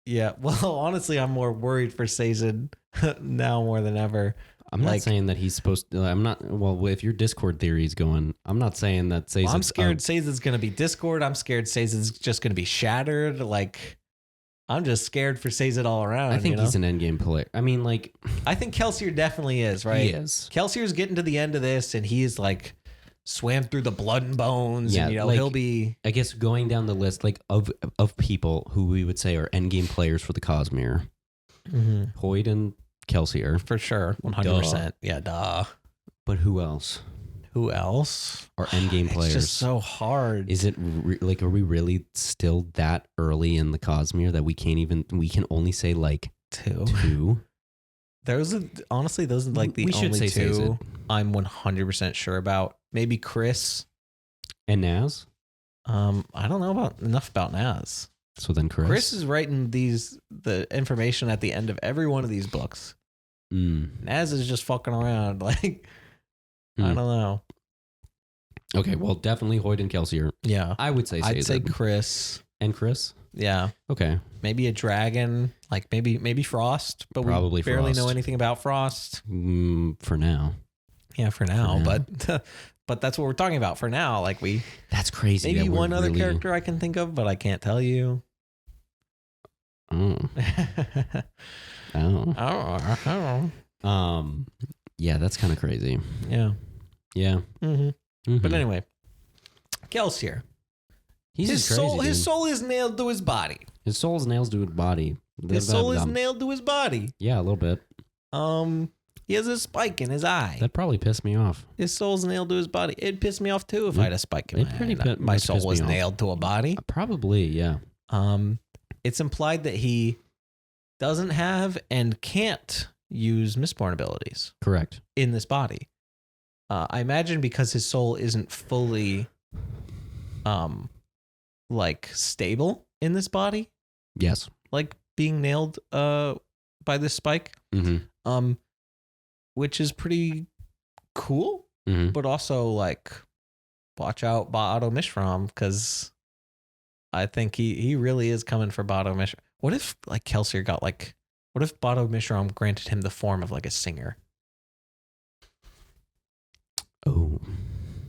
Yeah. Well, honestly, I'm more worried for Sazed now more than ever. I'm not saying that he's supposed to. I'm not. Well, if your Discord theory is going, I'm not saying that Sazed. Well, I'm scared Sazed's going to be Discord. I'm scared Sazed's just going to be shattered. Like, I'm just scared for Sazed all around. I think he's an endgame player. I mean, like, I think Kelsier definitely is, right? He is. Kelsier's getting to the end of this, and he's like swam through the blood and bones. Yeah, and, like, he'll be. I guess going down the list, like of people who we would say are endgame players for the Cosmere, Hoyd and Kelsier for sure, 100%. Yeah, duh. But who else? Who else are endgame players? It's just so hard. Is it like, are we really still that early in the Cosmere that we can only say like two? Those are honestly like the only two I'm 100% sure about. Maybe Chris and Naz. I don't know enough about Naz. So then Chris is writing the information at the end of every one of these books. Naz is just fucking around. Like, I don't know. Okay, well, definitely Hoyd and Kelsier. Yeah. I would say I'd say Chris. And Chris? Yeah. Okay. Maybe a dragon, like maybe Frost, but probably we barely Frost. know anything about Frost. For now. Yeah, for now. But that's what we're talking about for now. Like that's crazy. Maybe one other character I can think of, but I can't tell you. Oh. Oh. Yeah, that's kind of crazy. Yeah. Yeah. But anyway, Kelsier. His soul is nailed to his body. His soul's nailed to his body. His soul is nailed to his body. Yeah, a little bit. He has a spike in his eye. That probably pissed me off. His soul's nailed to his body. It'd piss me off too if I had a spike in my eye. My soul was nailed to a body. Probably, yeah. It's implied that he doesn't have and can't use Mistborn abilities. Correct. In this body. I imagine because his soul isn't fully like stable in this body. Yes. Like being nailed by this spike. Which is pretty cool, but also like watch out Ba'ado Mishram, because I think he really is coming for Ba'ado Mishram. What if like Kelsier got like, what if Ba'ado Mishram granted him the form of like a singer? Oh,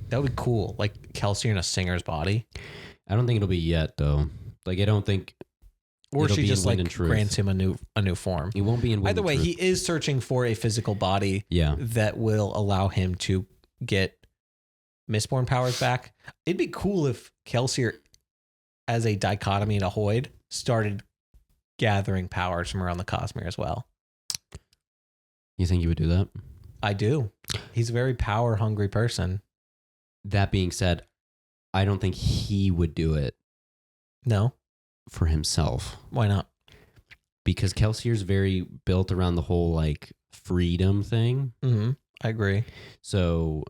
that would be cool. Like Kelsier in a singer's body. I don't think it'll be yet though. Like I don't think. Or she just like grants him a new form. He won't be in Wind Either way, he is searching for a physical body that will allow him to get Mistborn powers back. It'd be cool if Kelsier, as a dichotomy to Hoyd, started gathering powers from around the Cosmere as well. You think he would do that? I do. He's a very power hungry person. That being said, I don't think he would do it. No. For himself. Why not? Because Kelsier's very built around the whole like freedom thing. I agree. So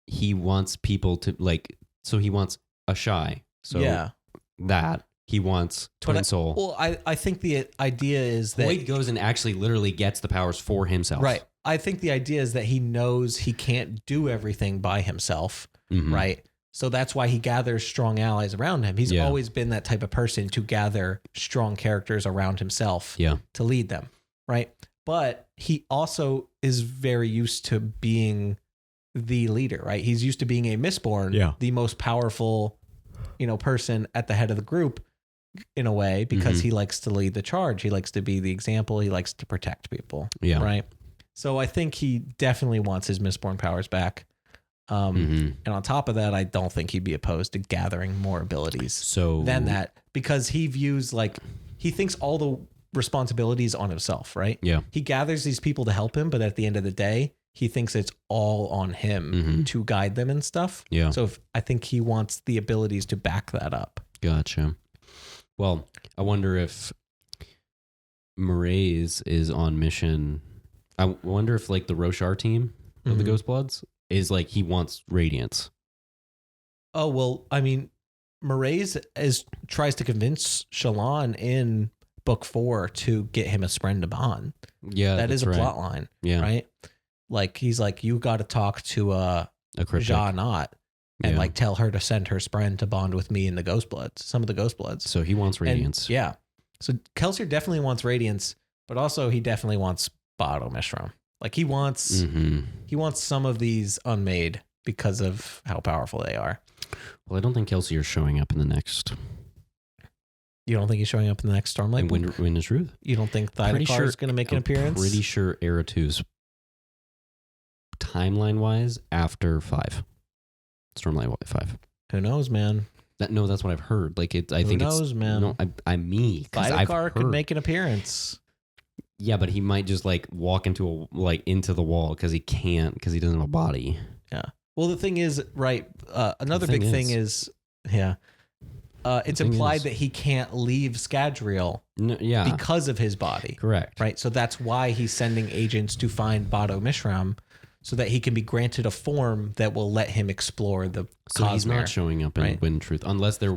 he wants people to like, so he wants a shy. So that he wants Twin Soul. Well, I think the idea is that Hoyd goes and actually literally gets the powers for himself. Right. I think the idea is that he knows he can't do everything by himself, Mhm. right? So that's why he gathers strong allies around him. He's Yeah. always been that type of person to gather strong characters around himself Yeah. to lead them, right? But he also is very used to being the leader, right? He's used to being a Mistborn, the most powerful, person at the head of the group in a way, because he likes to lead the charge. He likes to be the example. He likes to protect people, Yeah. right? So I think he definitely wants his Mistborn powers back. And on top of that, I don't think he'd be opposed to gathering more abilities than that, because he views he thinks all the responsibilities on himself, right? Yeah. He gathers these people to help him, but at the end of the day, he thinks it's all on him to guide them and stuff. Yeah. So I think he wants the abilities to back that up. Gotcha. Well, I wonder if Mraize is on mission. I wonder if the Roshar team of the Ghostbloods is he wants Radiance. Oh, well, I mean, Mraize tries to convince Shallan in book 4 to get him a Spren to bond. Yeah, that is a right. plot line. Yeah. Right? He's you got to talk to A cryptic. Janat and tell her to send her Spren to bond with me and the Ghostbloods, some of the Ghostbloods. So he wants Radiance. And, yeah. So Kelsier definitely wants Radiance, but also he definitely wants Botto Mishram. He wants some of these unmade because of how powerful they are. Well, I don't think Kelsier's showing up in the next. You don't think he's showing up in the next Stormlight? In Wind and Truth? You don't think Thydakar is going to make an appearance? Pretty sure Era 2's timeline-wise after 5. Stormlight 5. Who knows, man? No, that's what I've heard. I think Who knows, man? No, Thydakar could make an appearance. Yeah, but he might just walk into into the wall because he can't, because he doesn't have a body. Yeah. Well, the thing is, right? Another big thing is, it's implied that he can't leave Scadrial because of his body. Correct. Right. So that's why he's sending agents to find Botto Mishram, so that he can be granted a form that will let him explore the So Cosmere. he's not showing up in Wind and Truth unless he's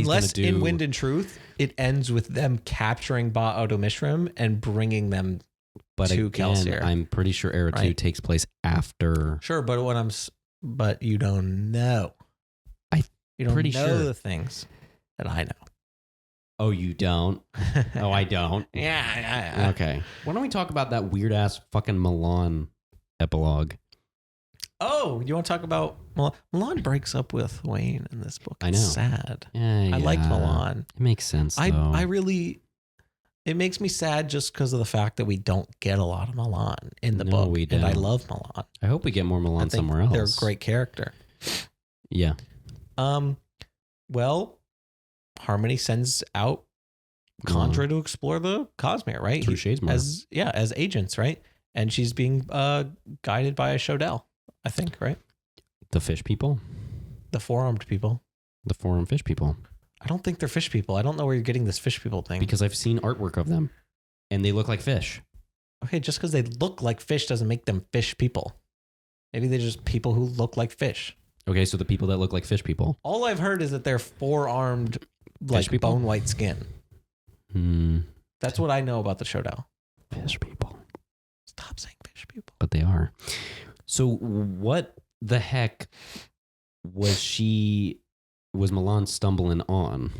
going to do. In Wind and Truth, it ends with them capturing Botto Mishram and bringing them to Kelsier. I'm pretty sure Era 2 takes place after. Sure, but you don't know. You don't pretty know sure. the things that I know. Oh, you don't? Oh, I don't? Yeah. Okay. Why don't we talk about that weird ass fucking Milan epilogue? Oh, you want to talk about Milan? Milan breaks up with Wayne in this book. I know. It's sad. Yeah, I like Milan. It makes sense, though. I really... It makes me sad just because of the fact that we don't get a lot of Milan in the book. We don't. And I love Milan. I hope we get more Milan somewhere else. They're a great character. Yeah. Well, Harmony sends out Condra to explore the Cosmere, right? Through Shadesmar. As agents, right? And she's being guided by a Shodel, I think, right? The fish people? The four-armed people. The four-armed fish people. I don't think they're fish people. I don't know where you're getting this fish people thing. Because I've seen artwork of them, and they look like fish. Okay, just because they look like fish doesn't make them fish people. Maybe they're just people who look like fish. Okay, so the people that look like fish people. All I've heard is that they're four-armed, bone white skin. That's what I know about the Shodel. Fish people. Stop saying fish people. But they are. So what the heck was Milan stumbling on?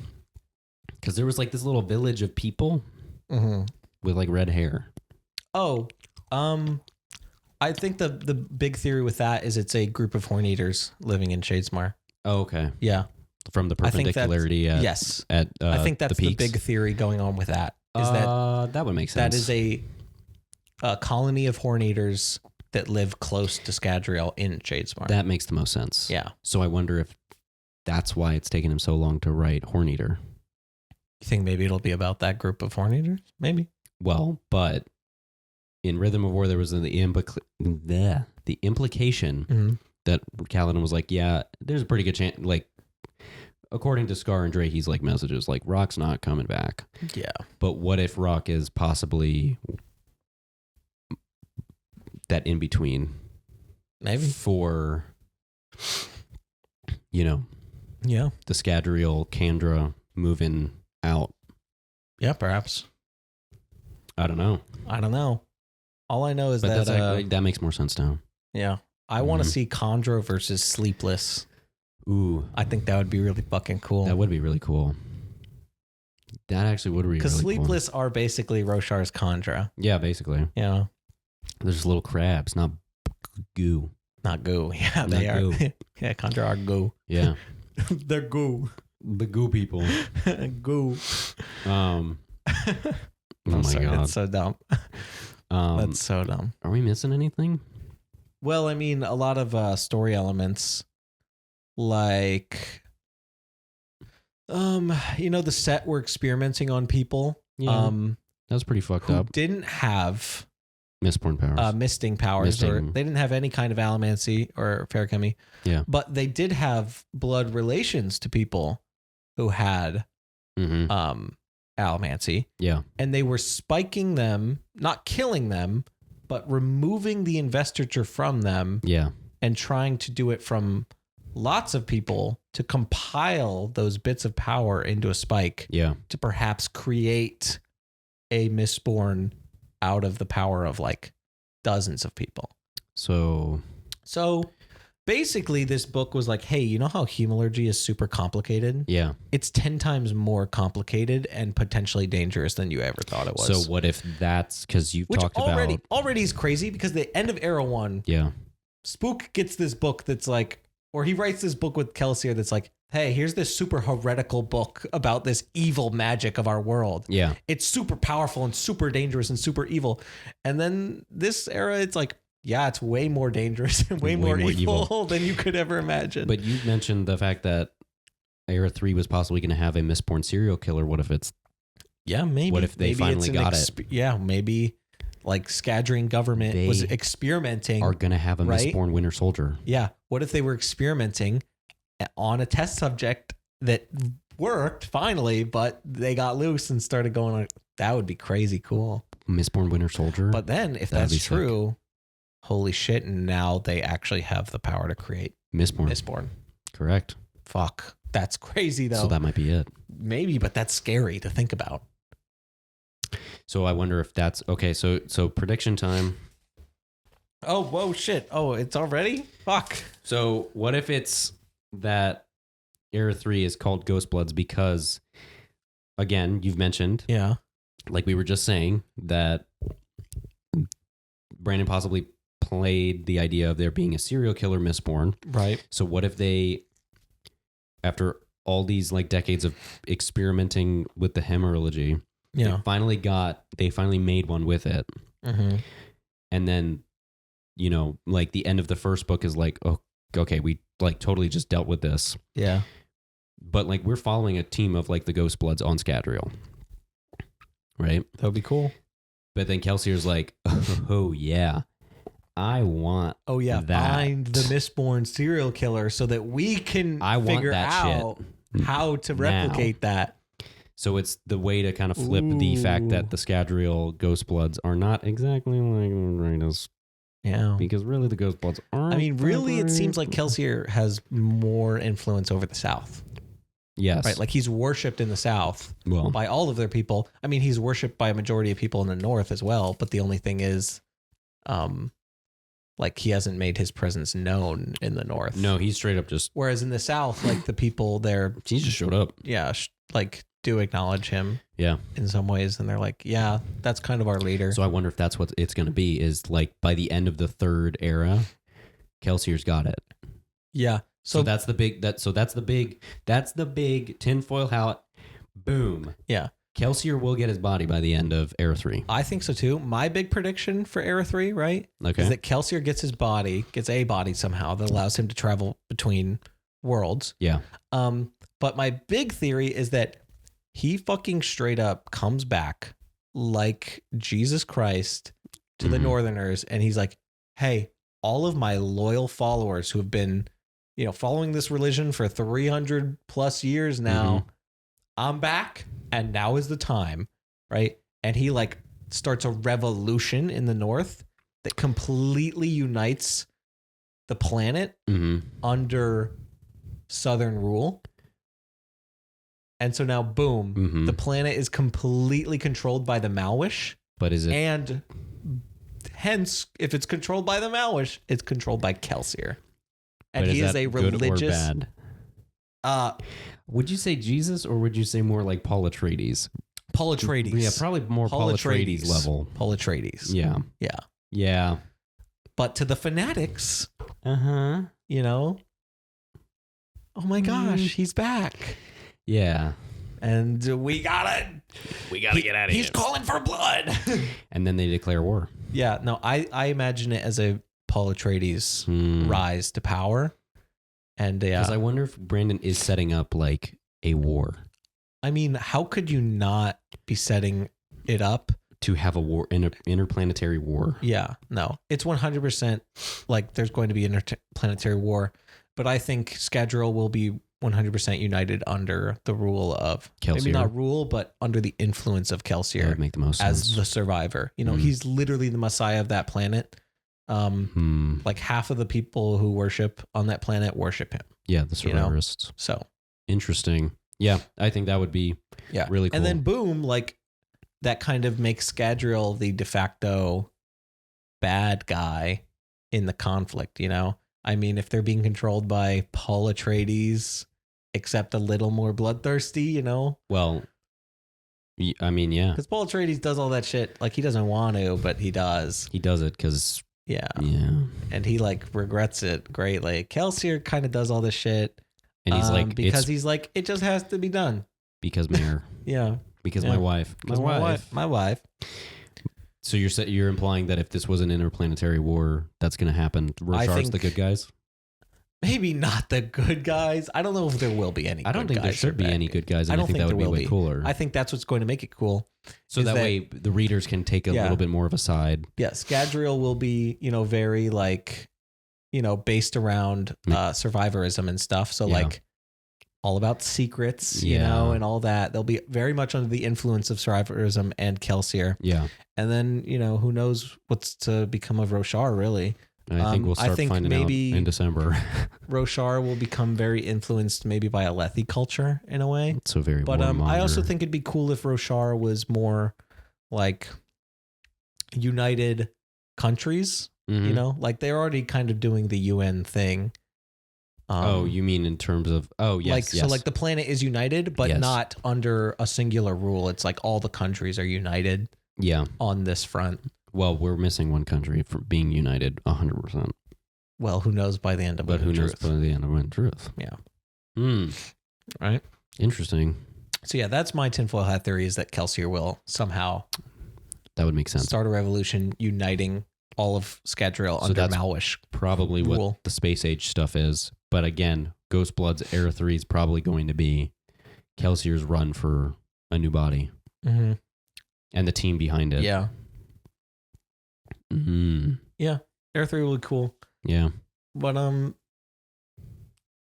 Because there was this little village of people with red hair. Oh, I think the big theory with that is it's a group of horn eaters living in Shadesmar. Oh, okay. Yeah. From the perpendicularity at yes. At I think that's the the big theory going on with that. Is that would make sense. That is a colony of horn eaters that live close to Scadrial in Shadesmar. That makes the most sense. Yeah. So I wonder if that's why it's taken him so long to write Horn Eater. You think maybe it'll be about that group of horn eaters? Maybe. Well, but in Rhythm of War, there was the implication that Kaladin was yeah, there's a pretty good chance, according to Scar and Dre, he's messages Rock's not coming back. Yeah. But what if Rock is possibly that in between? Maybe. For, yeah, the Scadrial, Kandra moving out. Yeah, perhaps. I don't know. All I know is But that that's actually, that makes more sense now. yeah, I want to see Condra versus Sleepless. Ooh, I think that would be really fucking cool. that would be really cool. That actually would be really cool. Because Sleepless are basically Roshar's Condra. Yeah, basically. Yeah. They're just little crabs, not goo. Not goo. Yeah, they Not are. goo. Yeah, Condra are goo. Yeah. They're goo. The goo people. Goo. Oh my sorry, God. that's so dumb. That's so dumb. Are we missing anything? Well, I mean, a lot of story elements, like, the set we're experimenting on people. Yeah. That was pretty fucked who up. didn't have Mistborn powers. misting powers, or Misting. they didn't have any kind of allomancy or ferrochemy. Yeah. But they did have blood relations to people who had Mm-hmm. allomancy, Yeah. and they were spiking them, not killing them, but removing the investiture from them Yeah. and trying to do it from lots of people to compile those bits of power into a spike Yeah. to perhaps create a Mistborn out of the power of like dozens of people. So Basically, this book was like, hey, you know how hemalurgy is super complicated? yeah. It's 10 times more complicated and potentially dangerous than you ever thought it was. So what if that's because you've Which talked about already is crazy, because the end of Era 1, yeah. Spook gets this book that's like, or he writes this book with Kelsier that's like, hey, here's this super heretical book about this evil magic of our world. Yeah. It's super powerful and super dangerous and super evil. And then this era, it's like, yeah, it's way more dangerous and way more evil than you could ever imagine. But you mentioned the fact that Era 3 was possibly going to have a Mistborn serial killer. What if it's yeah, maybe. What if they maybe finally it's an got it? Yeah, maybe like Scadrian government They was experimenting. are going to have a right? Mistborn Winter Soldier? Yeah. What if they were experimenting on a test subject that worked finally, but they got loose and started going on? That would be crazy cool. Mistborn Winter Soldier? But then if That'd be that's true, holy shit, now they actually have the power to create Mistborn. Mistborn. Correct. Fuck. That's crazy though. So that might be it. Maybe, but that's scary to think about. So I wonder if that's okay. So prediction time. Oh, whoa, shit. Oh, it's already? Fuck. So what if it's that Era 3 is called Ghostbloods because, again, you've mentioned, Yeah. like we were just saying, that Brandon possibly played the idea of there being a serial killer Mistborn. Right. So what if they, after all these like decades of experimenting with the hemerology, Yeah. they finally made one with it. Mm-hmm. And then, like the end of the first book is like, oh, okay, we like totally just dealt with this. Yeah. But like we're following a team of like the Ghostbloods on Scadrial. Right? That would be cool. But then Kelsier's like, oh yeah, I want Oh yeah, that. find the Mistborn serial killer so that we can I want figure that out how to replicate that. So it's the way to kind of flip the fact that the Scadrial Ghostbloods are not exactly like the greatest. Yeah. Because really the Ghostbloods aren't. I mean, really, it seems like great. Kelsier has more influence over the South, Yes. right? Like he's worshipped in the South Well, by all of their people. I mean, he's worshipped by a majority of people in the North as well. But the only thing is, like he hasn't made his presence known in the North. no, he's straight up just, Whereas in the South, like the people there, he just showed up. yeah, like do acknowledge him Yeah. in some ways, and they're like, yeah, that's kind of our leader. So I wonder if that's what it's going to be is like by the end of the third era, Kelsier's got it. Yeah. So that's the big tinfoil hat. Boom. Yeah. Kelsier will get his body by the end of Era 3. I think so too. My big prediction for Era 3, right? Okay. Is that Kelsier gets a body somehow that allows him to travel between worlds. Yeah. But my big theory is that he fucking straight up comes back like Jesus Christ to the Mhm. Northerners, and he's like, hey, all of my loyal followers who have been, following this religion for 300 plus years now, I'm back, and now is the time, right? And he like starts a revolution in the North that completely unites the planet Mm-hmm. under Southern rule. And so now, boom, Mhm. the planet is completely controlled by the Malwish, But is it? and hence, if it's controlled by the Malwish, it's controlled by Kelsier. And But he is that a good or religious. bad? Would you say Jesus, or would you say more like Paul Atreides? Paul Atreides. Yeah, probably more Paul Atreides level. Paul Atreides. Yeah. Yeah. Yeah. But to the fanatics, Uh-huh. you know, oh my gosh, he's back. Yeah. And we gotta get out of He's calling for blood. And then they declare war. Yeah, no, I imagine it as a Paul Atreides rise to power. And Because I wonder if Brandon is setting up like a war. I mean, how could you not be setting it up To have a war, interplanetary war. Yeah, no, it's 100% like there's going to be interplanetary war, but I think Scadrial will be 100% united under the rule of Kelsier. Maybe not rule, but under the influence of That Kelsier would make the most as sense. the survivor. You know, he's literally the messiah of that planet. Like half of the people who worship on that planet worship him. Yeah, the survivorists. So interesting. Yeah, I think that would be really cool. And then boom, like that kind of makes Scadrial the de facto bad guy in the conflict, you know? I mean, if they're being controlled by Paul Atreides, except a little more bloodthirsty, you know? Well, I mean, yeah. Because Paul Atreides does all that shit. Like, he doesn't want to, but he does. He does it because... Yeah. Yeah. And he, like, regrets it greatly. Kelsier kind of does all this shit. And he's like... Because he's like, it just has to be done. Because Mayor. Yeah. Because my wife. My wife. So you're implying that if this was an interplanetary war, that's going to happen. Roshar's the good guys? Maybe not the good guys. I don't know if there will be any. I don't think there should be any good guys. And I think that would be way cooler. I think that's what's going to make it cool. So that way the readers can take a little bit more of a side. Yeah, Scadrial will be, you know, very like, you know, based around survivorism and stuff. So like all about secrets, you know, and all that. They'll be very much under the influence of survivorism and Kelsier. Yeah. And then, you know, who knows what's to become of Roshar, really. I think we'll start finding maybe out in December. Roshar will become very influenced maybe by Alethi culture in a way. So very But I also think it'd be cool if Roshar was more like united countries, you know? Like they're already kind of doing the UN thing. You mean in terms of So like the planet is united, but not under a singular rule. It's like all the countries are united on this front. Well, we're missing one country for being united 100%. Well, who knows by the end of But who knows by the end of Wind Truth? Yeah. Right. Interesting. So yeah, that's my tinfoil hat theory, is that Kelsier will somehow that would make sense. Start a revolution uniting all of Scadrial under Malwish. Probably rule. What the space age stuff is. But again, Ghostblood's Era 3 is probably going to be Kelsier's run for a new body. Mm-hmm. And the team behind it. Yeah. Mm-hmm. Yeah. Era 3 will be cool. Yeah. But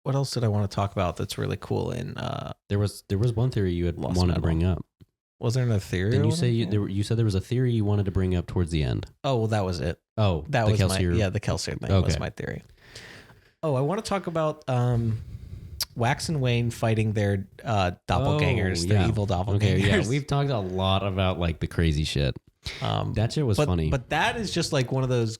what else did I want to talk about that's really cool in there was one theory you had wanted to bring up. Was there another theory? Didn't you say you said there was a theory you wanted to bring up towards the end? Oh, well, that was it. Oh, that was Kelsier. the Kelsier thing was my theory. Oh, I want to talk about Wax and Wayne fighting their doppelgangers, their evil doppelgangers. Okay, yeah, we've talked a lot about like the crazy shit. That shit was funny. But that is just like one of those,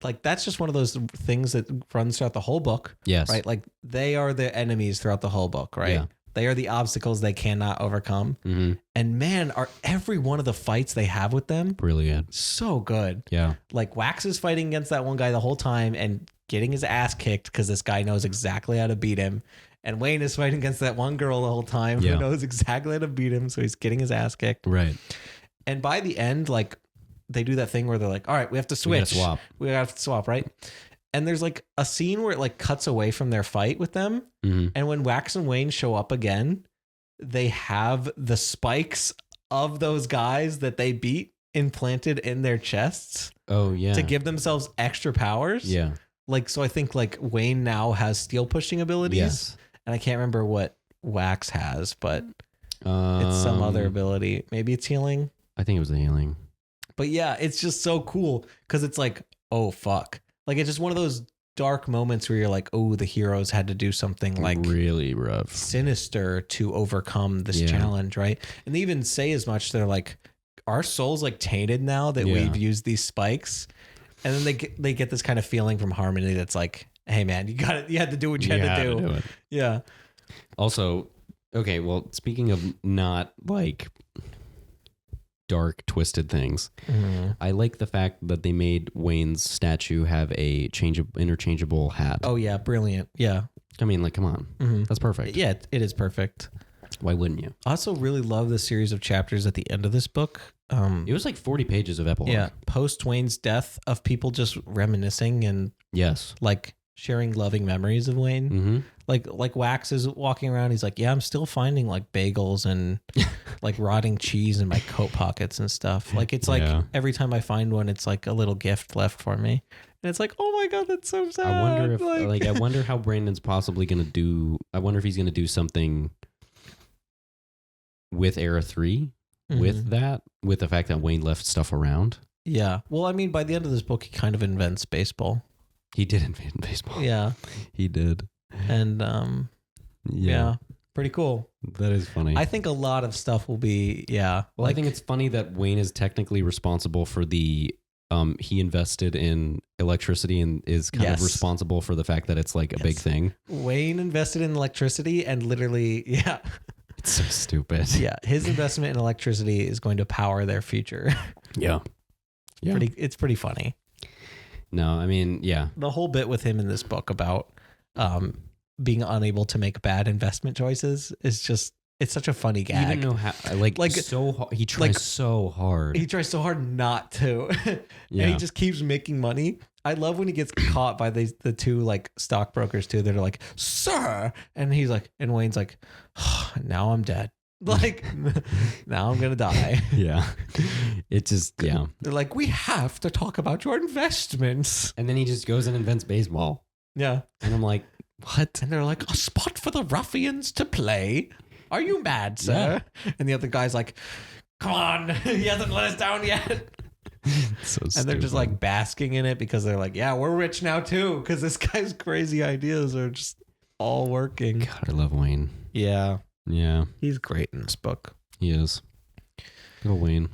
like that's just one of those things that runs throughout the whole book. Yes. Right? Like they are the enemies throughout the whole book, right? Yeah. They are the obstacles they cannot overcome. Mm-hmm. And man, are every one of the fights they have with them brilliant. So good. Yeah. Like Wax is fighting against that one guy the whole time and getting his ass kicked because this guy knows exactly how to beat him. And Wayne is fighting against that one girl the whole time who knows exactly how to beat him. So he's getting his ass kicked. Right. And by the end, like they do that thing where they're like, all right, we have to switch. We have to swap, right? And there's like a scene where it like cuts away from their fight with them. Mm-hmm. And when Wax and Wayne show up again, they have the spikes of those guys that they beat implanted in their chests. Oh, yeah. To give themselves extra powers. Yeah. Like, so I think like Wayne now has steel pushing abilities. Yes. And I can't remember what Wax has, but it's some other ability. Maybe it's healing. I think it was the healing. But yeah, it's just so cool because it's like, oh, fuck. Like, it's just one of those dark moments where you're like, oh, the heroes had to do something like really rough, sinister to overcome this challenge, right? And they even say as much. They're like, our souls like tainted now that we've used these spikes? And then they get this kind of feeling from Harmony that's like, hey man, you had to do what you had to do. it. Yeah. Also, okay, well, speaking of not like dark, twisted things, I like the fact that they made Wayne's statue have a interchangeable hat. Oh yeah, brilliant. Yeah. I mean, like, come on. That's perfect. Yeah, it is perfect. Why wouldn't you? I also really love the series of chapters at the end of this book. It was like 40 pages of epilogue. Yeah, post Wayne's death, of people just reminiscing and yes, like sharing loving memories of Wayne. Like Wax is walking around. He's like, yeah, I'm still finding like bagels and like rotting cheese in my coat pockets and stuff. Like it's like every time I find one, it's like a little gift left for me. And it's like, oh my God, that's so sad. I wonder if I wonder how Brandon's possibly going to do. I wonder if he's going to do something with Era 3 with that, with the fact that Wayne left stuff around. Yeah. Well, I mean, by the end of this book, he kind of invents baseball. He did invent baseball. Yeah. He did. And yeah, pretty cool. That is funny. I think a lot of stuff will be, Well, I think it's funny that Wayne is technically responsible for the he invested in electricity and is kind of responsible for the fact that it's like a big thing. Wayne invested in electricity and literally, It's so stupid. Yeah, his investment in electricity is going to power their future. Yeah. It's pretty funny. No, I mean, the whole bit with him in this book about being unable to make bad investment choices is just, it's such a funny gag. Even know how like so he tries so hard. He tries so hard not to. And he just keeps making money. I love when he gets caught by the two like stockbrokers too. They're like, sir, and he's like, and Wayne's like, oh, now I'm dead. Like, now I'm gonna die. Yeah, it just They're like, we have to talk about your investments. And then he just goes and invents baseball. Yeah, and I'm like, what? And they're like, a spot for the ruffians to play. Are you mad, sir? Yeah. And the other guy's like, come on, he hasn't let us down yet. So and they're just like basking in it because they're like, yeah, we're rich now too, because this guy's crazy ideas are just all working. God, I love Wayne. Yeah. Yeah. He's great in this book. He is. Good old Wayne.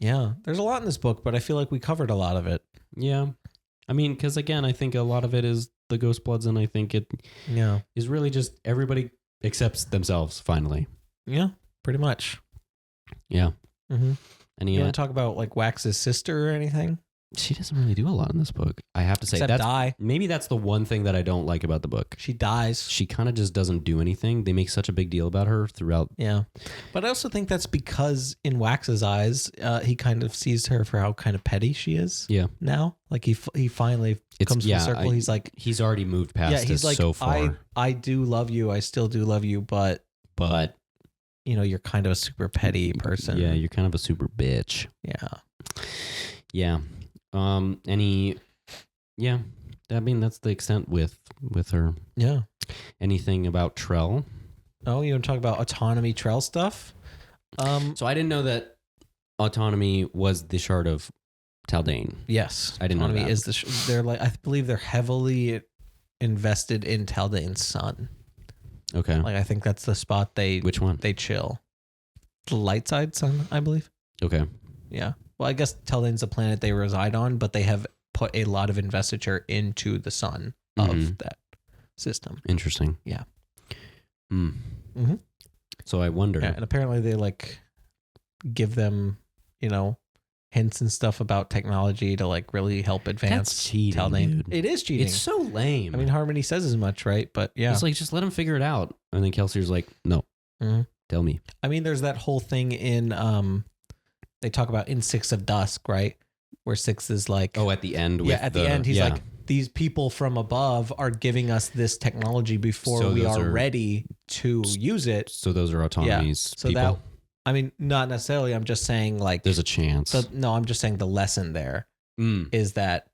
Yeah. There's a lot in this book, but I feel like we covered a lot of it. Yeah. I mean, because again, I think a lot of it is the Ghost Bloods, and I think it is really just everybody accepts themselves finally. Yeah, pretty much. Yeah. And you want to talk about like Wax's sister or anything? She doesn't really do a lot in this book. I have to say, maybe that's the one thing that I don't like about the book. She dies. She kind of just doesn't do anything. They make such a big deal about her throughout. Yeah. But I also think that's because in Wax's eyes, he kind of sees her for how kind of petty she is. Yeah. Now, like he finally comes full circle. He's like, he's already moved past this like, so far. I do love you. I still do love you, but you know, you're kind of a super petty person. Yeah, you're kind of a super bitch. Yeah. Yeah. I mean, that's the extent with her. Yeah. Anything about Trell? Oh, you want to talk about autonomy Trell stuff? So I didn't know that autonomy was the shard of Taldane. Yes. I didn't know that. Is they're like, I believe they're heavily invested in Taldane's sun. Okay. Like, I think that's the spot which one? They chill. The light side sun, I believe. Okay. Yeah. Well, I guess Taldane's a planet they reside on, but they have put a lot of investiture into the sun of that system. Interesting. Yeah. So I wonder. Yeah, and apparently they like give them, you know, hints and stuff about technology to like really help advance. That's cheating, Taldane. dude. It is cheating. It's so lame. I mean, Harmony says as much, right? But yeah. It's like, just let them figure it out. And then Kelsey's like, no, tell me. I mean, there's that whole thing in, they talk about in Six of Dusk, right? Where Six is like, at the end. The end, he's like, these people from above are giving us this technology before we are ready to use it. So those are autonomies. So people? that, I mean, not necessarily. I'm just saying like, there's a chance. No, I'm just saying the lesson there is that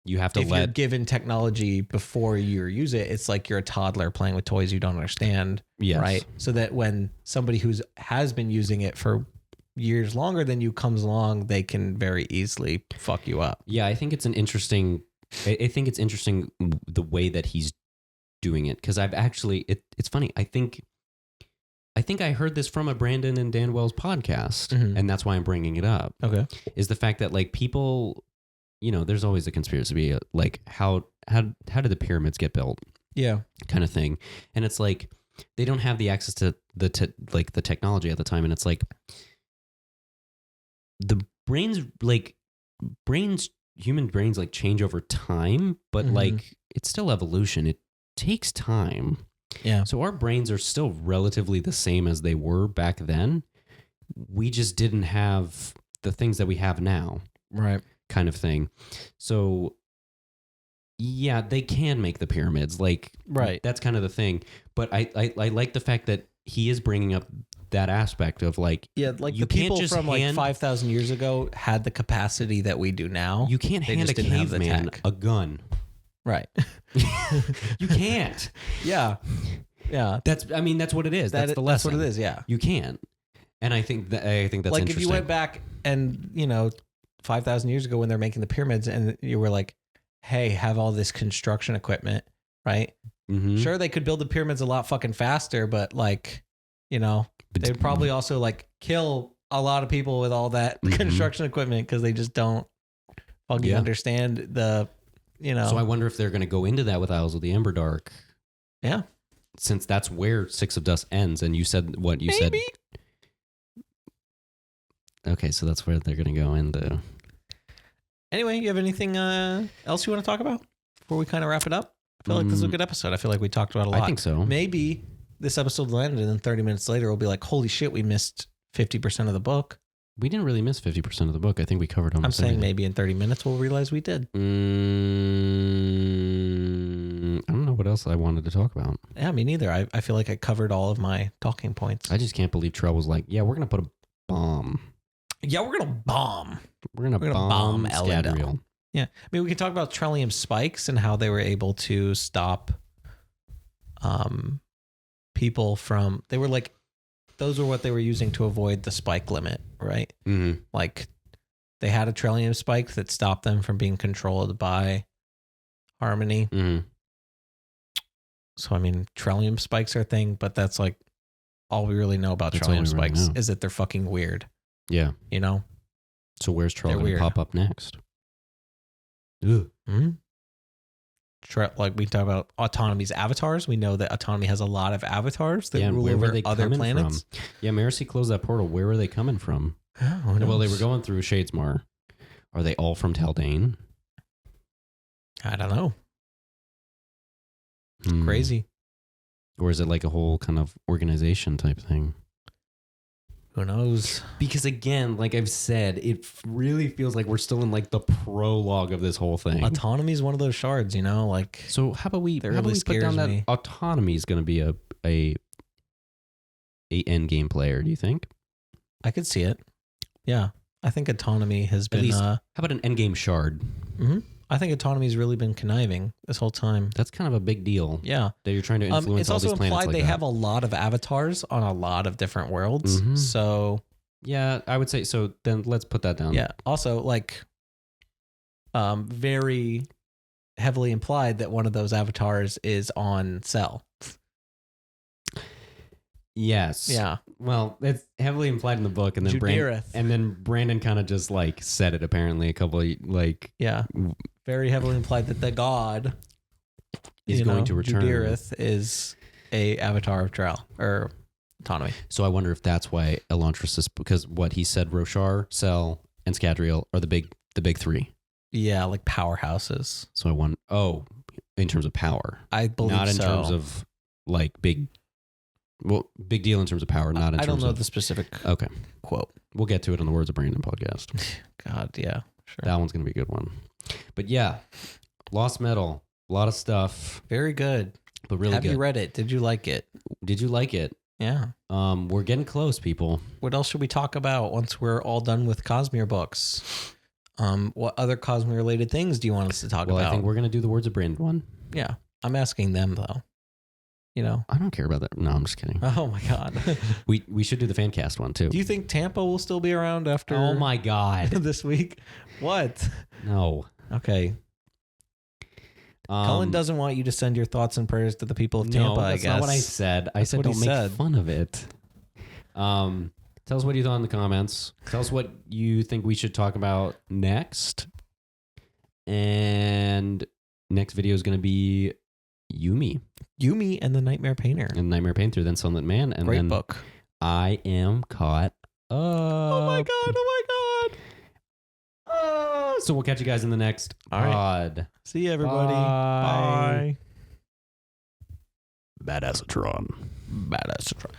you have to if you're given technology before you use it, it's like you're a toddler playing with toys you don't understand. Yes. Right. So that when somebody has been using it for years longer than you comes along, they can very easily fuck you up. Yeah, I think it's interesting the way that he's doing it, because I've actually it's funny. I think I think I heard this from a Brandon and Dan Wells podcast, and that's why I'm bringing it up. Okay. Is the fact that like people, there's always a conspiracy, like how did the pyramids get built? Yeah. Kind of thing. And it's like, they don't have the access to the technology at the time. And it's like the human brains like change over time, but like it's still evolution. It takes time. Yeah. So our brains are still relatively the same as they were back then. We just didn't have the things that we have now. Right. Kind of thing. So yeah, they can make the pyramids. Like, right. That's kind of the thing. But I like the fact that he is bringing up that aspect of like, like you the people can't just from like 5,000 years ago had the capacity that we do now. You can't hand a caveman a gun. Right. You can't. Yeah. Yeah. That's what it is. That's the lesson. That's what it is. Yeah. You can't. And I think that's like interesting. If you went back and 5,000 years ago when they're making the pyramids and you were like, hey, have all this construction equipment, right? Mm-hmm. Sure, they could build the pyramids a lot fucking faster, but like, they would probably also like kill a lot of people with all that construction equipment because they just don't fucking understand the, So I wonder if they're going to go into that with Isles of the Emberdark. Yeah. Since that's where Six of Dust ends, and you said what you Maybe. said. Okay, so that's where they're going to go into. Anyway, you have anything else you want to talk about before we kind of wrap it up? I feel like this is a good episode. I feel like we talked about a lot. I think so. Maybe this episode will end and then 30 minutes later we'll be like, holy shit, we missed 50% of the book. We didn't really miss 50% of the book. I think we covered almost I'm saying everything. maybe in 30 minutes we'll realize we did. I don't know what else I wanted to talk about. Yeah, me neither. I feel like I covered all of my talking points. I just can't believe Trell was like, yeah, we're going to put a bomb. Yeah, we're going to bomb. We're going to bomb Scadrial. Yeah. I mean, we can talk about Trellium spikes and how they were able to stop people from... They were like... Those were what they were using to avoid the spike limit, right? Mm-hmm. Like, they had a Trellium spike that stopped them from being controlled by Harmony. Mm-hmm. So, I mean, Trellium spikes are a thing, but that's like all we really know about Trellium spikes is that they're fucking weird. Yeah. So where's Trell going to pop up next? Ugh. Mm-hmm. Like we talk about Autonomy's avatars. We know that Autonomy has a lot of avatars that rule over other planets. From? Yeah, Marcy closed that portal. Where were they coming from? Oh, well, they were going through Shadesmar. Are they all from Taldane? I don't know. Crazy. Or is it like a whole kind of organization type thing? Who knows? Because again, like I've said, it really feels like we're still in like the prologue of this whole thing. Autonomy is one of those shards, like. So how about we really put down that me. Autonomy is going to be a end game player? Do you think? I could see it. Yeah, I think Autonomy has been. How about an end game shard? Mm-hmm. I think Autonomy's really been conniving this whole time. That's kind of a big deal. Yeah. That you're trying to influence all these planets. It's also implied like they that. have a lot of avatars on a lot of different worlds. Mm-hmm. So. Yeah, I would say so. Then let's put that down. Yeah. Also, like, very heavily implied that one of those avatars is on Cell. Yes. Yeah. Well, it's heavily implied in the book, and then Brandon kind of just like said it apparently a couple of like. Yeah. Very heavily implied that the god is going to return. Judirith is a avatar of Trell or Autonomy. So I wonder if that's why Elantris is, because what he said, Roshar, Cell, and Scadrial are the big three. Yeah, like powerhouses. So I wonder. Oh, in terms of power, I believe not in so. terms of like big. Well, big deal in terms of power, not in terms of... I don't know the specific quote. We'll get to it in the Words of Brandon podcast. God, yeah. Sure. That one's going to be a good one. But yeah, Lost Metal, a lot of stuff. Very good. But really good. Have you read it? Did you like it? Did you like it? Yeah. We're getting close, people. What else should we talk about once we're all done with Cosmere books? What other Cosmere related things do you want us to talk about? Well, I think we're going to do the Words of Brandon one. Yeah. I'm asking them, though. I don't care about that. No, I'm just kidding. Oh my God. we should do the fan cast one too. Do you think Tampa will still be around after? Oh my God. This week? What? No. Okay. Cullen doesn't want you to send your thoughts and prayers to the people of Tampa, I guess. That's not what I said. I said don't make fun of it. Tell us what you thought in the comments. Tell us what you think we should talk about next. And next video is going to be Yumi and the Nightmare Painter. and Nightmare Painter, then Sunlit Man. And Great then book. I Am Caught Up. Oh my God. So we'll catch you guys in the next pod. See you, everybody. Bye. Bye. Badassatron. Badassatron.